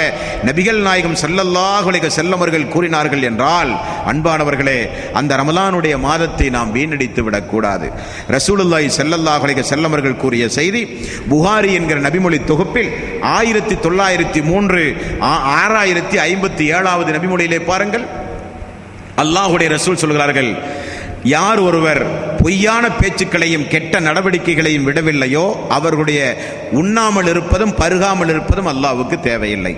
நபிகள் நாயகம் ஸல்லல்லாஹு அலைஹி வஸல்லம் அவர்கள் கூறினார்கள் என்றால், அன்பானவர்களே, அந்த ரமலானுடைய மாதத்தை நாம் வீணடித்து விடக்கூடாது. ரசூலுல்லாஹி ஸல்லல்லாஹு அலைஹி வஸல்லம் அவர்கள் கூறிய செய்தி புகாரி என்கிற நபிமொழி தொகுப்பில் 1903 6057வது நபிமொழியிலே பாருங்கள். அல்லாஹ்வுடைய ரசூல் சொல்கிறார்கள், யார் ஒருவர் பொய்யான பேச்சுக்களையும் கெட்ட நடவடிக்கைகளையும் விடவில்லையோ அவர்களுடைய உண்ணாமல் இருப்பதும் பருகாமல் இருப்பதும் அல்லாஹ்வுக்கு தேவையில்லை.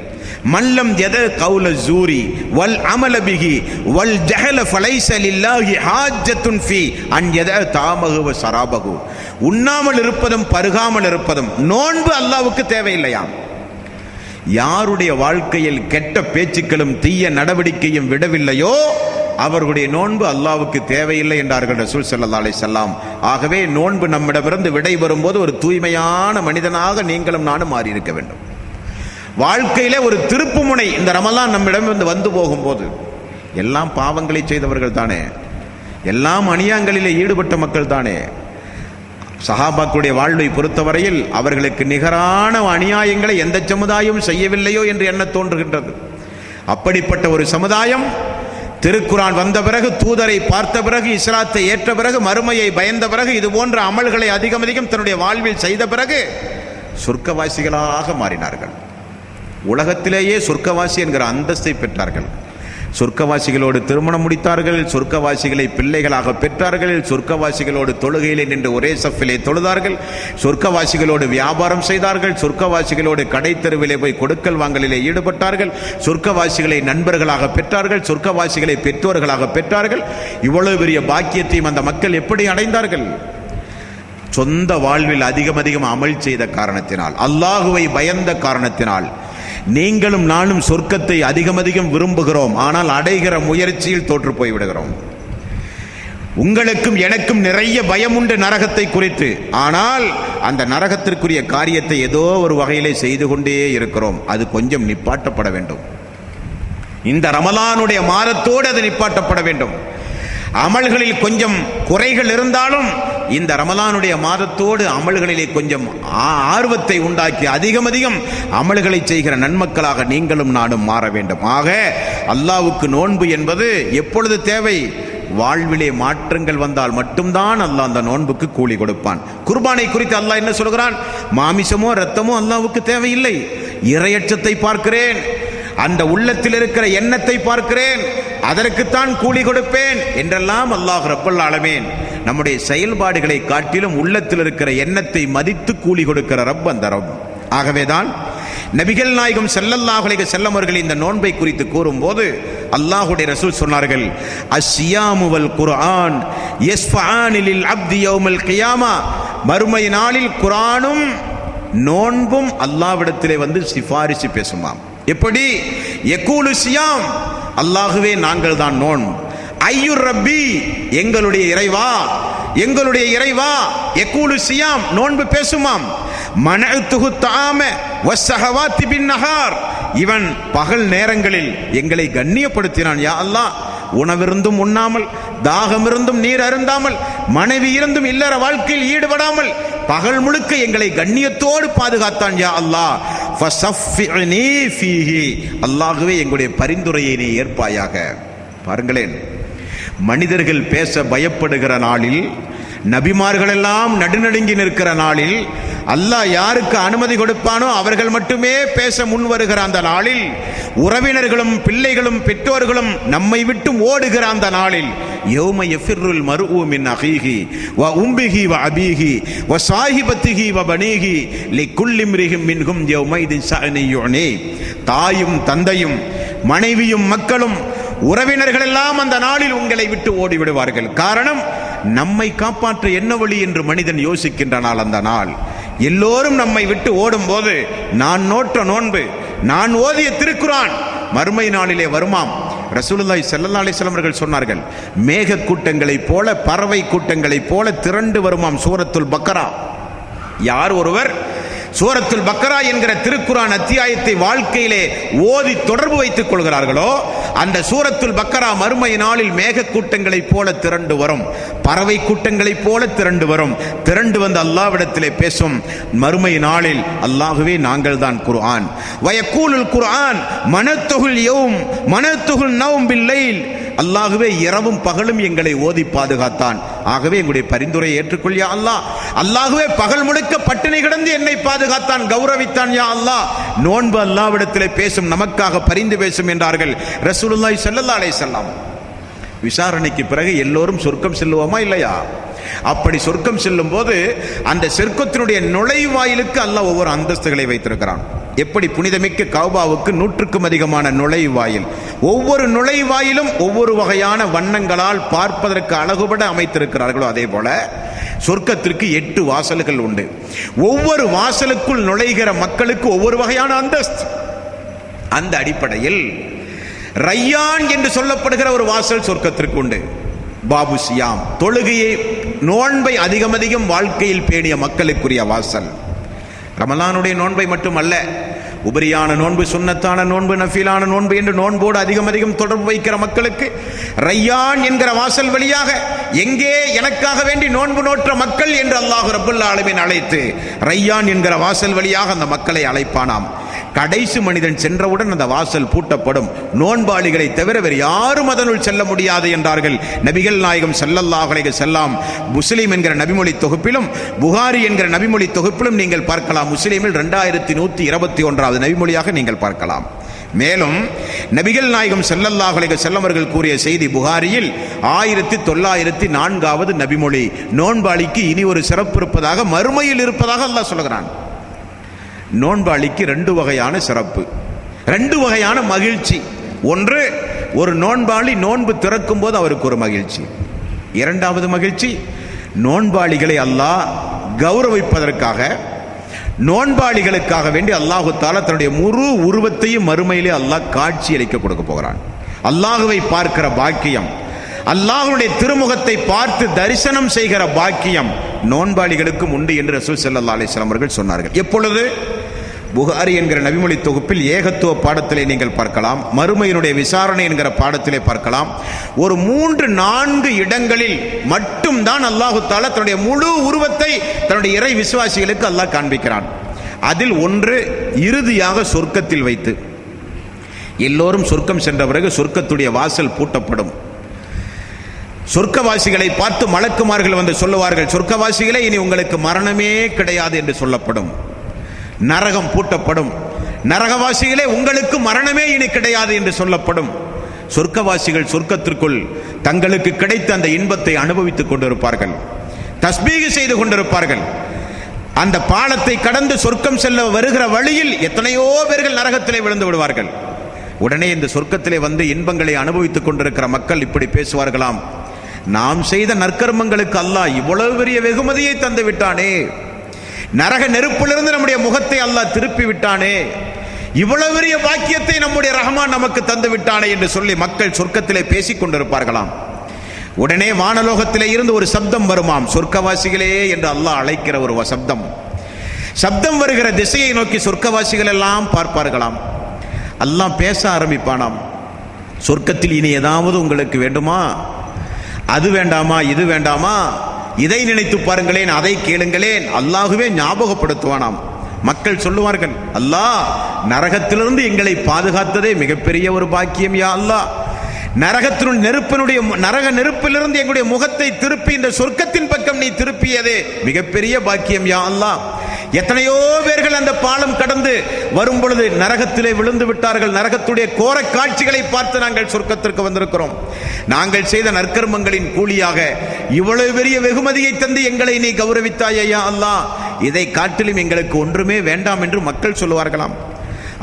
மல்லம் யத கௌல ஜூரி வல் அமல பிஹி வல் ஜஹல ஃபலைஸ லில்லாஹி ஹாஜ்ஜத்துன் ஃபீ அன் யத தாமஹு வ ஸராபஹு. உண்ணாமல் இருப்பதும் பருகாமல் இருப்பதும் நோன்பு அல்லாஹ்வுக்கு தேவையில்லையாம். யாருடைய வாழ்க்கையில் கெட்ட பேச்சுக்களும் தீய நடவடிக்கையும் விடவில்லையோ அவர்களுடைய நோன்பு அல்லாஹ்வுக்கு தேவையில்லை என்றார்கள் ரசூல் ஸல்லல்லாஹு அலைஹி வஸல்லம். ஆகவே நோன்பு நம்மிடமிருந்து விடை வரும்போது ஒரு தூய்மையான மனிதனாக நீங்களும் நானும் மாறி இருக்க வேண்டும். வாழ்க்கையிலே ஒரு திருப்புமுனை இந்த ரமலான் நம்மிடமிருந்து வந்து போகும்போது, எல்லாம் பாவங்களை செய்தவர்கள் தானே, எல்லாம் அநியாயங்களிலே ஈடுபட்ட மக்கள் தானே. சஹாபாக்களுடைய வாழ்வை பொறுத்தவரையில் அவர்களுக்கு நிகரான அநியாயங்களை எந்த சமுதாயமும் செய்யவில்லையோ என்று எண்ண தோன்றுகின்றது. அப்படிப்பட்ட ஒரு சமுதாயம் திருக்குரான் வந்த பிறகு, தூதரை பார்த்த பிறகு, இஸ்லாத்தை ஏற்ற பிறகு, மறுமையை பயந்த பிறகு, இது போன்ற அமல்களை அதிகம் அதிகம் தன்னுடைய வாழ்வில் செய்த பிறகு சொர்க்கவாசிகளாக மாறினார்கள். உலகத்திலேயே சொர்க்கவாசி என்கிற அந்தஸ்தை பெற்றார்கள். சொர்க்கவாசிகளோடு திருமணம் முடித்தார்கள், சொர்க்கவாசிகளை பிள்ளைகளாக பெற்றார்கள், சொர்க்கவாசிகளோடு தொழுகையிலே நின்று ஒரே சஃபிலே தொழுதார்கள், சொர்க்கவாசிகளோடு வியாபாரம் செய்தார்கள், சொர்க்கவாசிகளோடு கடை தெருவிலே போய் கொடுக்கல் வாங்கலிலே ஈடுபட்டார்கள், சொர்க்கவாசிகளை நண்பர்களாக பெற்றார்கள், சொர்க்கவாசிகளை பெற்றோர்களாக பெற்றார்கள். இவ்வளவு பெரிய பாக்கியத்தையும் அந்த மக்கள் எப்படி அடைந்தார்கள்? சொந்த வாழ்வில் அதிகம் அமல் செய்த காரணத்தினால், அல்லாஹுவை பயந்த காரணத்தினால். நீங்களும் நானும் சொர்க்கத்தை அதிகம் விரும்புகிறோம், ஆனால் அடைகிற முயற்சியில் தோற்று போய்விடுகிறோம். உங்களுக்கும் எனக்கும் நிறைய பயம் உண்டு நரகத்தை குறித்து, ஆனால் அந்த நரகத்திற்குரிய காரியத்தை ஏதோ ஒரு வகையிலே செய்து கொண்டே இருக்கிறோம். அது கொஞ்சம் நிப்பாட்டப்பட வேண்டும். இந்த ரமலானுடைய மாதத்தோடு அது நிப்பாட்டப்பட வேண்டும். அமல்களில் கொஞ்சம் குறைகள் இருந்தாலும் இந்த ரமலானுடைய மாதத்தோடு அமல்களிலே கொஞ்சம் ஆர்வத்தை உண்டாக்கி அதிகம் அமல்களை செய்கிற நன்மக்களாக நீங்களும் நானும் மாற வேண்டும். ஆக அல்லாஹ்வுக்கு நோன்பு என்பது எப்பொழுது தேவை? வாழ்விலே மாற்றங்கள் வந்தால் மட்டும்தான் அல்லாஹ் அந்த நோன்புக்கு கூலி கொடுப்பான். குர்பானை குறித்து அல்லாஹ் என்ன சொல்கிறான்? மாமிசமோ இரத்தமோ அல்லாஹ்வுக்கு தேவையில்லை. இறையச்சத்தை பார்க்கிறேன், அந்த உள்ளத்தில் இருக்கிற எண்ணத்தை பார்க்கிறேன், அதற்குத்தான் கூலி கொடுப்பேன் என்றெல்லாம் அல்லாஹ் ரப்பல் ஆலமீன் நம்முடைய செயல்பாடுகளை காட்டிலும் உள்ளத்தில் இருக்கிற எண்ணத்தை மதித்து கூலி கொடுக்கிற ரப் அந்த ரப். ஆகவேதான் நபிகள் நாயகம் ஸல்லல்லாஹு அலைஹி வஸல்லம் அவர்கள் இந்த நோன்பை குறித்து கூறும்போது அல்லாஹ்வுடைய ரசூல் சொன்னார்கள், அஸ்ஸியாமு வல் குர்ஆன் யஸ்ஃபஆனி லில் அப்தி யௌமல் கியாமா. மறுமை நாளில் குர்ஆனும் நோன்பும் அல்லாஹ்விடத்திலே வந்து சிபாரிசு பேசுமாம். எப்படி? யகூலு சியாம், அல்லாஹுவே நாங்கள் தான் நோன்பு. ஐயுர் ரப்பி, எங்களுடைய இறைவா, எங்களுடைய இறைவா. யகூலு சியாம், நோன்பு பேசுமாம். மனஅத்துஹு தஆம வஸ்ஸஹவாத்தி பின் நஹார், இவன் பகல் நேரங்களில் எங்களை கண்ணியப்படுத்தினான். யா அல்லாஹ், உணவிருந்தும் உண்ணாமல், தாகமிருந்தும் நீர் அருந்தாமல், மனைவி இருந்தும் இல்லற வாழ்க்கையில் ஈடுபடாமல் பகல் முழுக்க எங்களை கண்ணியத்தோடு பாதுகாத்தான். யா அல்லாஹ், ஃபஸஃபிஅனி ஃபீஹி, அல்லாஹ்வே எங்களுடைய பரிந்துரையை நீ ஏற்பாயாக. பாருங்களேன், மனிதர்கள் பேச பயப்படுகிற நாளில், நபிமார்கள் எல்லாம் நடுநடுங்கி நிற்கிற நாளில், அல்லாஹ் யாருக்கு அனுமதி கொடுப்பானோ அவர்கள் மட்டுமே பேச முன் வருகிற அந்த நாளில், உறவினர்களும் பிள்ளைகளும் பெற்றோர்களும் நம்மை விட்டு ஓடுகிற அந்த நாளில், யௌம யஃபிர்ருல் மர்உ மின் அஹீஹி வ உம்மிஹி வ அபீஹி வ ஸாஹிபத்திஹி வ பனீஹி லிகுல்லி இம்ரிஹிம் மின்ஹும் யௌமைதின் ஷஅனு யுனி. தாயும் தந்தையும் மனைவியும் மக்களும் உறவினர்கள் எல்லாம் அந்த நாளில் உங்களை விட்டு ஓடி விடுவார்கள். காரணம், நம்மை காப்பாற்ற என்ன வழி என்று மனிதன் யோசிக்கின்ற நாள் அந்த நாள். எல்லோரும் நம்மை விட்டு ஓடும் போது நான் நோற்ற நோன்பு, நான் ஓதிய திருக்குர்ஆன் மறுமை நாளிலே வருமாம். ரசூலுல்லாஹி ஸல்லல்லாஹு அலைஹி வஸல்லம் அவர்கள் சொன்னார்கள், மேக கூட்டங்களைப் போல, பறவை கூட்டங்களைப் போல திரண்டு வருமாம் சூரத்துல் பக்கரா. யார் ஒருவர் சூரத்துல் பக்கரா என்கிற திருக்குர்ஆன் அத்தியாயத்தை வாழ்க்கையிலே ஓதி தொடர்பு வைத்துக் கொள்கிறார்களோ, அந்த சூரத்துல் பக்கரா மறுமை நாளில் மேக கூட்டங்களைப் போல திரண்டு வரும், பறவை கூட்டங்களைப் போல திரண்டு வரும். திரண்டு வந்து அல்லாஹ்விடத்திலே பேசும். மறுமை நாளில் அல்லாஹ்வே நாங்கள் தான் குர்ஆன். வயக்கூலுல் குர்ஆன் மனத்துகுல் யௌம் மனத்துகுல் நௌம் பில்லைல், அல்லாஹ்வே இரவும் பகலும் எங்களை ஓதி பாதுகாத்தான். ஆகவே எங்களுடைய பரிந்துரையை ஏற்றுக்கொள் யா அல்லாஹ். அல்லாஹ்வே பகல் முழுக்க பட்டினி கிடந்து என்னை பாதுகாத்தான், கௌரவித்தான் யா அல்லாஹ். நோன்பு அல்லாஹ்விடத்திலே பேசும், நமக்காக பரிந்து பேசும் என்றார்கள் ரசூலுல்லாஹி ஸல்லல்லாஹு அலைஹி வஸல்லம். விசாரணைக்கு பிறகு எல்லோரும் சொர்க்கம் செல்லுவோமா இல்லையா? அப்படி சொர்க்கம் செல்லும் போது அந்த சொர்க்கத்தினுடைய நுழைவாயிலுக்கு அல்லாஹ் ஒவ்வொரு அந்தஸ்துகளை வைத்திருக்கிறான். எப்படி புனிதமிக்க கௌபாவுக்கு 100க்கும் அதிகமான நுழைவாயில், ஒவ்வொரு நுழைவாயிலும் ஒவ்வொரு வகையான வண்ணங்களால் பார்ப்பதற்கு அழகுபட அமைத்திருக்கிறார்களோ, அதே போல சொர்க்கத்திற்கு 8 வாசல்கள் உண்டு. ஒவ்வொரு வாசலுக்குள் நுழைகிற மக்களுக்கு ஒவ்வொரு வகையான அந்தஸ்து. அந்த அடிப்படையில் ரையான் என்று சொல்லப்படுகிற ஒரு வாசல் சொர்க்கத்திற்கு உண்டு. பாபு சியாம், தொழுகையை நோன்பை அதிகம் வாழ்க்கையில் பேணிய மக்களுக்குரிய வாசல். ரமலானுடைய நோன்பை மட்டுமல்ல, உபரியான நோன்பு, சுன்னத்தான நோன்பு, நஃபிலான நோன்பு என்று நோன்போடு அதிகம் தொடர்பு வைக்கிற மக்களுக்கு ரையான் என்கிற வாசல் வழியாக எங்கே எனக்காக வேண்டி நோன்பு நோற்ற மக்கள் என்று அல்லாஹ் ரப்பல் ஆலமீன் அழைத்து ரையான் என்கிற வாசல் வழியாக அந்த மக்களை அழைப்பானாம். கடைசி மனிதன் சென்றவுடன் அந்த வாசல் பூட்டப்படும். நோன்பாளிகளை தவிர வேறு யாரும் அதனுள் செல்ல முடியாது என்றார்கள் நபிகள் நாயகம் ஸல்லல்லாஹு அலைஹி வஸல்லம். முஸ்லிம் என்கிற நபிமொழி தொகுப்பிலும் புகாரி என்கிற நபிமொழி தொகுப்பிலும் நீங்கள் பார்க்கலாம். முஸ்லிமில் 2121வது நபிமொழியாக நீங்கள் பார்க்கலாம். மேலும் நபிகள் நாயகம் ஸல்லல்லாஹு அலைஹி வஸல்லம் அவர்கள் கூறிய செய்தி புகாரியில் 1904வது நபிமொழி. நோன்பாளிக்கு இனி ஒரு சிறப்பு இருப்பதாக, மறுமையில் இருப்பதாக அல்லாஹ் சொல்கிறான். நோன்பாளிக்கு 2 வகையான சிறப்பு, 2 வகையான மகிழ்ச்சி. ஒன்று, ஒரு நோன்பாளி நோன்பு திறக்கும் போது அவருக்கு ஒரு மகிழ்ச்சி. இரண்டாவது மகிழ்ச்சி, நோன்பாளிகளை அல்லாஹ் கௌரவிப்பதற்காக, நோன்பாளிகளுக்காக வேண்டி அல்லாஹு தஆலா தன்னுடைய முழு உருவத்தையும் மறுமையிலே அல்லாஹ் காட்சி அளிக்க கொடுக்க போகிறான். அல்லாஹுவை பார்க்கிற பாக்கியம், அல்லாஹ்வுடைய திருமுகத்தை பார்த்து தரிசனம் செய்கிற பாக்கியம் நோன்பாளிகளுக்கும் உண்டு என்று ரசூல் ஸல்லல்லாஹு அலைஹி வஸல்லம் அவர்கள் சொன்னார்கள். எப்பொழுது? புகாரி என்கிற நபிமொழி தொகுப்பில் ஏகத்துவ பாடத்திலே நீங்கள் பார்க்கலாம், மறுமையினுடைய விசாரணை என்கிற பாடத்திலே பார்க்கலாம். ஒரு 3-4 இடங்களில் மட்டும்தான் அல்லாஹு தஆலா தன்னுடைய முழு உருவத்தை தன்னுடைய இறை விசுவாசிகளுக்கு அல்லாஹ் காண்பிக்கிறான். அதில் ஒன்று, இறுதியாக சொர்க்கத்தில் வைத்து. எல்லோரும் சொர்க்கம் சென்ற பிறகு சொர்க்கத்துடைய வாசல் பூட்டப்படும். சொர்க்கவாசிகளை பார்த்து மலக்குமார்கள் வந்து சொல்லுவார்கள், சொர்க்கவாசிகளே இனி உங்களுக்கு மரணமே கிடையாது என்று சொல்லப்படும். நரகம் பூட்டப்படும். நரகவாசிகளே உங்களுக்கு மரணமே இனி கிடையாது என்று சொல்லப்படும். சொர்க்கவாசிகள் சொர்க்கத்திற்குள் தங்களுக்கு கிடைத்த அந்த இன்பத்தை அனுபவித்துக் கொண்டிருப்பார்கள், தஸ்பீஹ் செய்து கொண்டிருப்பார்கள். அந்த பாலத்தை கடந்து சொர்க்கம் செல்ல வருகிற வழியில் எத்தனையோ பேர்கள் நரகத்திலே விழுந்து விடுவார்கள். உடனே இந்த சொர்க்கத்திலே வந்து இன்பங்களை அனுபவித்துக் கொண்டிருக்கிற மக்கள் இப்படி பேசுவார்களாம், நாம் செய்த நற்கர்மங்களுக்கு அல்லாஹ் இவ்வளவு பெரிய வெகுமதியை தந்து விட்டானே, நரக நெருப்பிலிருந்து நம்முடைய முகத்தை அல்லாஹ் திருப்பி விட்டானே, இவ்வளவு பெரிய பாக்கியத்தை நம்முடைய ரஹ்மான் நமக்கு தந்து விட்டானே என்று சொல்லி மக்கள் சொர்க்கத்திலே பேசிக் கொண்டிருப்பார்களாம். உடனே வானலோகத்திலே இருந்து ஒரு சப்தம் வருமாம், சொர்க்கவாசிகளே என்று அல்லாஹ் அழைக்கிற ஒரு சப்தம். சப்தம் வருகிற திசையை நோக்கி சொர்க்கவாசிகள் எல்லாம் பார்ப்பார்களாம். அல்லாஹ் பேச ஆரம்பிப்பானாம், சொர்க்கத்தில் இனி ஏதாவது உங்களுக்கு வேண்டுமா, அது வேண்டாமா, இது வேண்டாமா, இதை நினைத்து பாருங்களேன், அதை கேளுங்களேன். அல்லாஹுவே ஞாபகப்படுத்துவானாம். மக்கள் சொல்லுவார்கள், அல்லாஹ் நரகத்திலிருந்து எங்களை பாதுகாத்ததே மிகப்பெரிய ஒரு பாக்கியம் யா அல்லாஹ். நரக நெருப்பிலிருந்து எங்களுடைய முகத்தை திருப்பி இந்த சொர்க்கத்தின் பக்கம் நீ திருப்பியதே மிகப்பெரிய பாக்கியம் யா அல்லாஹ். எத்தனையோ பேர்கள் அந்த பாலம் கடந்து வரும் பொழுது நரகத்திலே விழுந்து விட்டார்கள். நரகத்துடைய கோர காட்சிகளை பார்த்து நாங்கள் சொர்க்கத்திற்கு வந்திருக்கிறோம். நாங்கள் செய்த நற்கர்மங்களின் கூலியாக இவ்வளவு பெரிய வெகுமதியை தந்து எங்களை நீ கௌரவித்தாயே யா அல்லாஹ், இதை காட்டிலும் எங்களுக்கு ஒன்றுமே வேண்டாம் என்று மக்கள் சொல்லுவார்களாம்.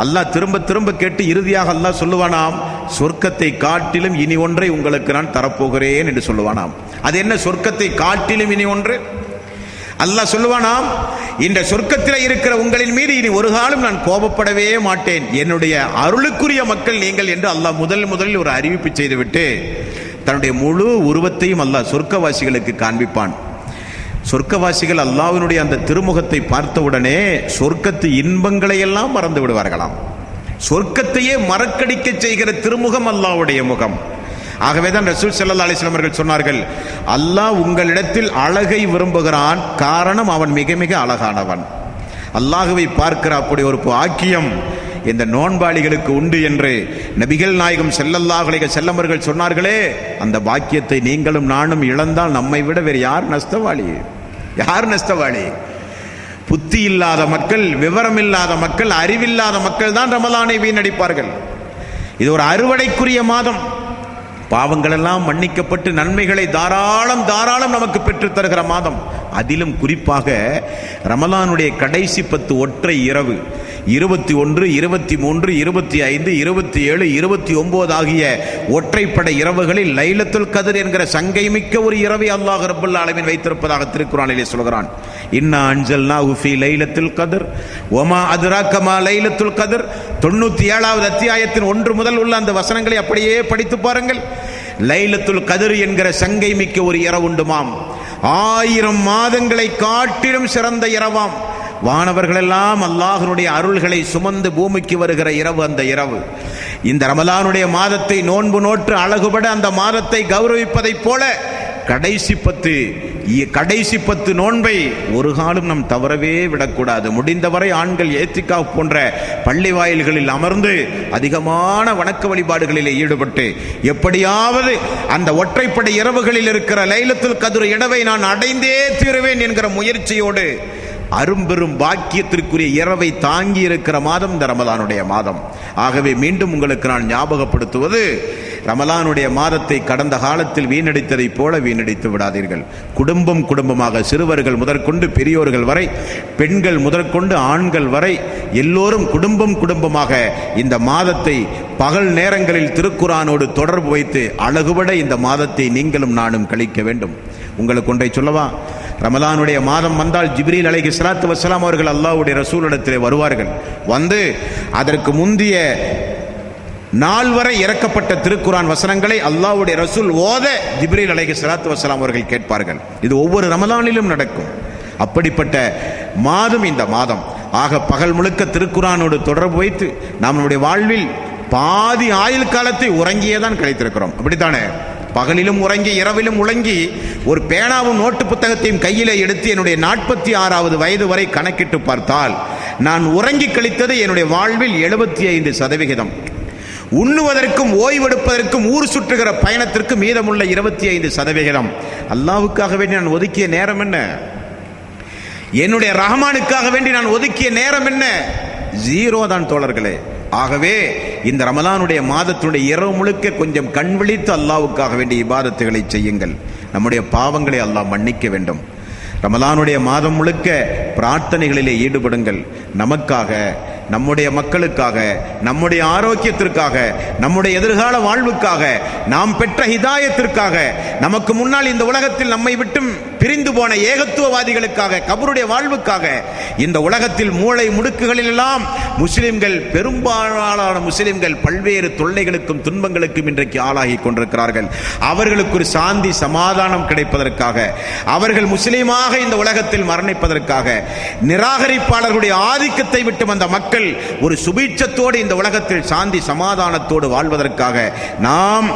அல்லாஹ் திரும்ப திரும்ப கேட்டு இறுதியாக அல்லாஹ் சொல்லுவானாம், சொர்க்கத்தை காட்டிலும் இனி ஒன்றை உங்களுக்கு நான் தரப்போகிறேன் என்று சொல்லுவானாம். அது என்ன சொர்க்கத்தை காட்டிலும் இனி ஒன்று? அல்லாஹ் சொல்லுவானாம், இந்த சொர்க்கத்தில் இருக்கிற உங்களின் மீது இனி ஒரு காலம் நான் கோபப்படவே மாட்டேன், என்னுடைய அருளுக்குரிய மக்கள் நீங்கள் என்று அல்லாஹ் முதலில் ஒரு அறிவிப்பு செய்துவிட்டு தன்னுடைய முழு உருவத்தையும் அல்லாஹ் சொர்க்கவாசிகளுக்கு காண்பிப்பான். சொர்க்கவாசிகள் அல்லாஹ்வினுடைய அந்த திருமுகத்தை பார்த்தவுடனே சொர்க்கத்து இன்பங்களை எல்லாம் மறந்து விடுவார்களாம். சொர்க்கத்தையே மறக்கடிக்க செய்கிற திருமுகம் அல்லாஹ்வுடைய முகம். ஆகவேதான் ரசூல் ஸல்லல்லாஹு அலைஹி வஸல்லம் அவர்கள் சொன்னார்கள், அல்லாஹ் உங்களிடத்தில் அழகை விரும்புகிறான், காரணம் அவன் மிக மிக அழகானவன். அல்லாஹுவை பார்க்கிற அப்படி ஒரு பாக்கியம் இந்த நோன்பாளிகளுக்கு உண்டு என்று நபிகள் நாயகம் ஸல்லல்லாஹு அலைஹி வஸல்லம் அவர்கள் சொன்னார்களே, அந்த பாக்கியத்தை நீங்களும் நானும் இழந்தால் நம்மை விட வேறு யார் நஷ்டவாளி? யார் நஷ்டவாளி? புத்தி இல்லாத மக்கள், விவரம் இல்லாத மக்கள், அறிவில்லாத மக்கள் தான் ரமலானை வீணடிப்பார்கள். இது ஒரு அறுவடைக்குரிய மாதம். பாவங்கள் எல்லாம் மன்னிக்கப்பட்டு நன்மைகளை தாராளம் நமக்கு பெற்றுத் தருகிற மாதம். அதிலும் குறிப்பாக ரமலானுடைய கடைசி 10 ஒற்றை இரவு 21, 23, 25, 27, 29 ஆகிய ஒற்றைப்படை இரவுகளில் லைலத்துல் கத்ர் என்கிற சங்கை மிக்க ஒரு இரவை அல்லாஹ் ரப்பல் ஆலமீன் வைத்திருப்பதாக திருக்குர்ஆனிலே சொல்கிறான். இன்னா அன்ஸல்னாஹு ஃபீ லைலத்துல் கத்ர் வமா அத்ராக மா லைலத்துல் கத்ர். 97வது அத்தியாயத்தின் 1 முதல் உள்ள அந்த வசனங்களை அப்படியே படித்து பாருங்கள். லைலத்துல் கத்ர் என்கிற சங்கை மிக்க ஒரு இரவு உண்டுமாம். 1000 மாதங்களை காட்டிலும் சிறந்த இரவாம். வானவர்கள் எல்லாம் அல்லாஹ்வுடைய அருள்களை சுமந்து பூமிக்கு வருகிற இரவு அந்த இரவு. இந்த ரமலானுடைய மாதத்தை நோன்பு நோற்று அழகுபட அந்த மாதத்தை கௌரவிப்பதைப் போல கடைசி 10 நோன்பை ஒரு காலம் நாம் தவறவே விடக்கூடாது. முடிந்தவரை ஆண்கள் ஏத்திகாஃப் போன்ற பள்ளி வாயில்களில் அமர்ந்து அதிகமான வணக்க வழிபாடுகளில் ஈடுபட்டு எப்படியாவது அந்த ஒற்றைப்படை இரவுகளில் இருக்கிற லைலத்துல் கத்ர் இரவை நான் அடைந்தே தீருவேன் என்கிற முயற்சியோடு அரும்பெரும் பாக்கியத்திற்குரிய இரவை தாங்கி இருக்கிற மாதம் இந்த ரமலானுடைய மாதம். ஆகவே மீண்டும் உங்களுக்கு நான் ஞாபகப்படுத்துவது, ரமலானுடைய மாதத்தை கடந்த காலத்தில் வீணடித்ததை போல வீணடித்து விடாதீர்கள். குடும்பமாக சிறுவர்கள் முதற்கொண்டு பெரியோர்கள் வரை, பெண்கள் முதற்கொண்டு ஆண்கள் வரை எல்லோரும் குடும்பமாக இந்த மாதத்தை பகல் நேரங்களில் திருக்குரானோடு தொடர்பு வைத்து அழகுபட இந்த மாதத்தை நீங்களும் நானும் கழிக்க வேண்டும். உங்களுக்கு ஒன்றை சொல்லவா? ரமலானுடைய மாதம் வந்தால் ஜிப்ரீல் அலைஹிஸ்ஸலாத்து வஸ்ஸலாம் அவர்கள் அல்லாஹ்வுடைய ரசூலிடத்திலே வருவார்கள். வந்து அதற்கு முந்திய நாள் வரை இறக்கப்பட்ட திருக்குரான் வசனங்களை அல்லாஹ்வுடைய ரசூல் ஓத ஜிப்ரீல் அலைஹிஸ்ஸலாத்து வஸ்ஸலாம் அவர்கள் கேட்பார்கள். இது ஒவ்வொரு ரமலானிலும் நடக்கும். அப்படிப்பட்ட மாதம் இந்த மாதம். ஆக பகல் முழுக்க திருக்குரானோடு தொடர்பு வைத்து நம்முடைய வாழ்வில் பாதி ஆயுள் காலத்தை உறங்கியே தான் கழித்திருக்கிறோம். அப்படித்தானே? பகலிலும் உறங்கி இரவிலும் உறங்கி ஒரு பேனாவும் நோட்டு புத்தகத்தையும் கையிலே எடுத்து என்னுடைய 46வது வயது வரை கணக்கிட்டு பார்த்தால் நான் உறங்கி கழித்தது என்னுடைய வாழ்வில் 75%. உண்ணுவதற்கும் ஓய்வெடுப்பதற்கும் ஊர் சுற்றுகிற பயணத்திற்கு மீதமுள்ள 25%. அல்லாஹ்வுக்காக வேண்டி நான் ஒதுக்கிய நேரம் என்ன? என்னுடைய ரஹ்மானுக்காக வேண்டி நான் ஒதுக்கிய நேரம் என்ன? 0 தான் தோழர்களே. ஆகவே இந்த ரமலானுடைய மாதத்துடைய இரவு முழுக்க கொஞ்சம் கண் விழித்து அல்லாஹ்வுக்காக வேண்டிய இபாதத்துகளை செய்யுங்கள். நம்முடைய பாவங்களை அல்லாஹ் மன்னிக்க வேண்டும். ரமலானுடைய மாதம் முழுக்க பிரார்த்தனைகளிலே ஈடுபடுங்கள். நமக்காக, நம்முடைய மக்களுக்காக, நம்முடைய ஆரோக்கியத்திற்காக, நம்முடைய எதிர்கால வாழ்வுக்காக, நாம் பெற்ற ஹிதாயத்திற்காக, நமக்கு முன்னால் இந்த உலகத்தில் நம்மை விட்டும் பிரிந்து போன ஏகத்துவவாதிகளுக்காக, கபருடைய வாழ்வுக்காக, இந்த உலகத்தில் மூளை முடுக்குகளில் எல்லாம் முஸ்லிம்கள், பெரும்பாலான முஸ்லிம்கள் பல்வேறு தொல்லைகளுக்கும் துன்பங்களுக்கும் இன்றைக்கு ஆளாகி கொண்டிருக்கிறார்கள். அவர்களுக்கு ஒரு சாந்தி சமாதானம் கிடைப்பதற்காக, அவர்கள் முஸ்லிமாக இந்த உலகத்தில் மரணிப்பதற்காக, நிராகரிப்பாளர்களுடைய ஆதிக்கத்தை விட்டு வந்த மக்கள் ஒரு சுபீட்சத்தோடு இந்த உலகத்தில் சாந்தி சமாதானத்தோடு வாழ்வதற்காக, நாம்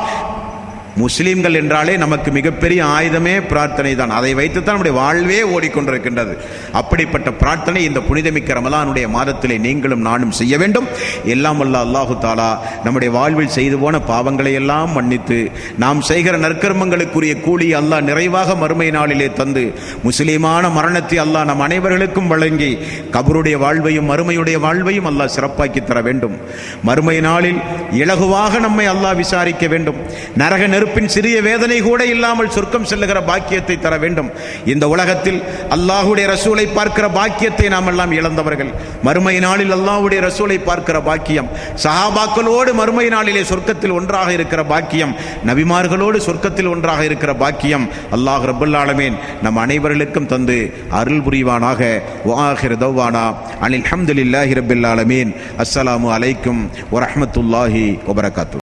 முஸ்லிம்கள் என்றாலே நமக்கு மிகப்பெரிய ஆயுதமே பிரார்த்தனை தான். அதை வைத்துத்தான் நம்முடைய வாழ்வே ஓடிக்கொண்டிருக்கின்றது. அப்படிப்பட்ட பிரார்த்தனை இந்த புனிதமிக்க ரமலானுடைய மாதத்திலே நீங்களும் நானும் செய்ய வேண்டும். எல்லாம் வல்ல அல்லாஹு தாலா நம்முடைய வாழ்வில் செய்து போன பாவங்களை எல்லாம் மன்னித்து, நாம் செய்கிற நற்கர்மங்களுக்குரிய கூலி அல்லாஹ் நிறைவாக மறுமை நாளிலே தந்து, முஸ்லிமான மரணத்தை அல்லாஹ் நம் அனைவர்களுக்கும் வழங்கி, கபருடைய வாழ்வையும் மறுமையுடைய வாழ்வையும் அல்லாஹ் சிறப்பாக்கி தர வேண்டும். மறுமை நாளில் இலகுவாக நம்மை அல்லாஹ் விசாரிக்க வேண்டும். நரக நெருப்பின் சிறிய வேதனை கூட இல்லாமல் சொர்க்கம் செல்லுகிற பாக்கியத்தை தர வேண்டும். இந்த உலகத்தில் அல்லாஹ்வுடைய ரசூலை பார்க்கிற பாக்கியத்தை நாம் எல்லாம் இழந்தவர்கள். மறுமை நாளில் அல்லாஹ்வுடைய ரசூலை பார்க்கிற பாக்கியம், சஹாபாக்களோடு மறுமை நாளிலே சொர்க்கத்தில் ஒன்றாக இருக்கிற பாக்கியம், நபிமார்களோடு சொர்க்கத்தில் ஒன்றாக இருக்கிற பாக்கியம் அல்லாஹ் ரப்பல் ஆலமீன் நம் அனைவர்களுக்கும் தந்து அருள் புரிவானாக. வஆகிரு தவ்வானா அனில் ஹம்துலில்லாஹி ரப்பில் ஆலமீன். அஸ்ஸலாமு அலைக்கும் வரஹ்மத்துல்லாஹி வபரகாத்துஹு.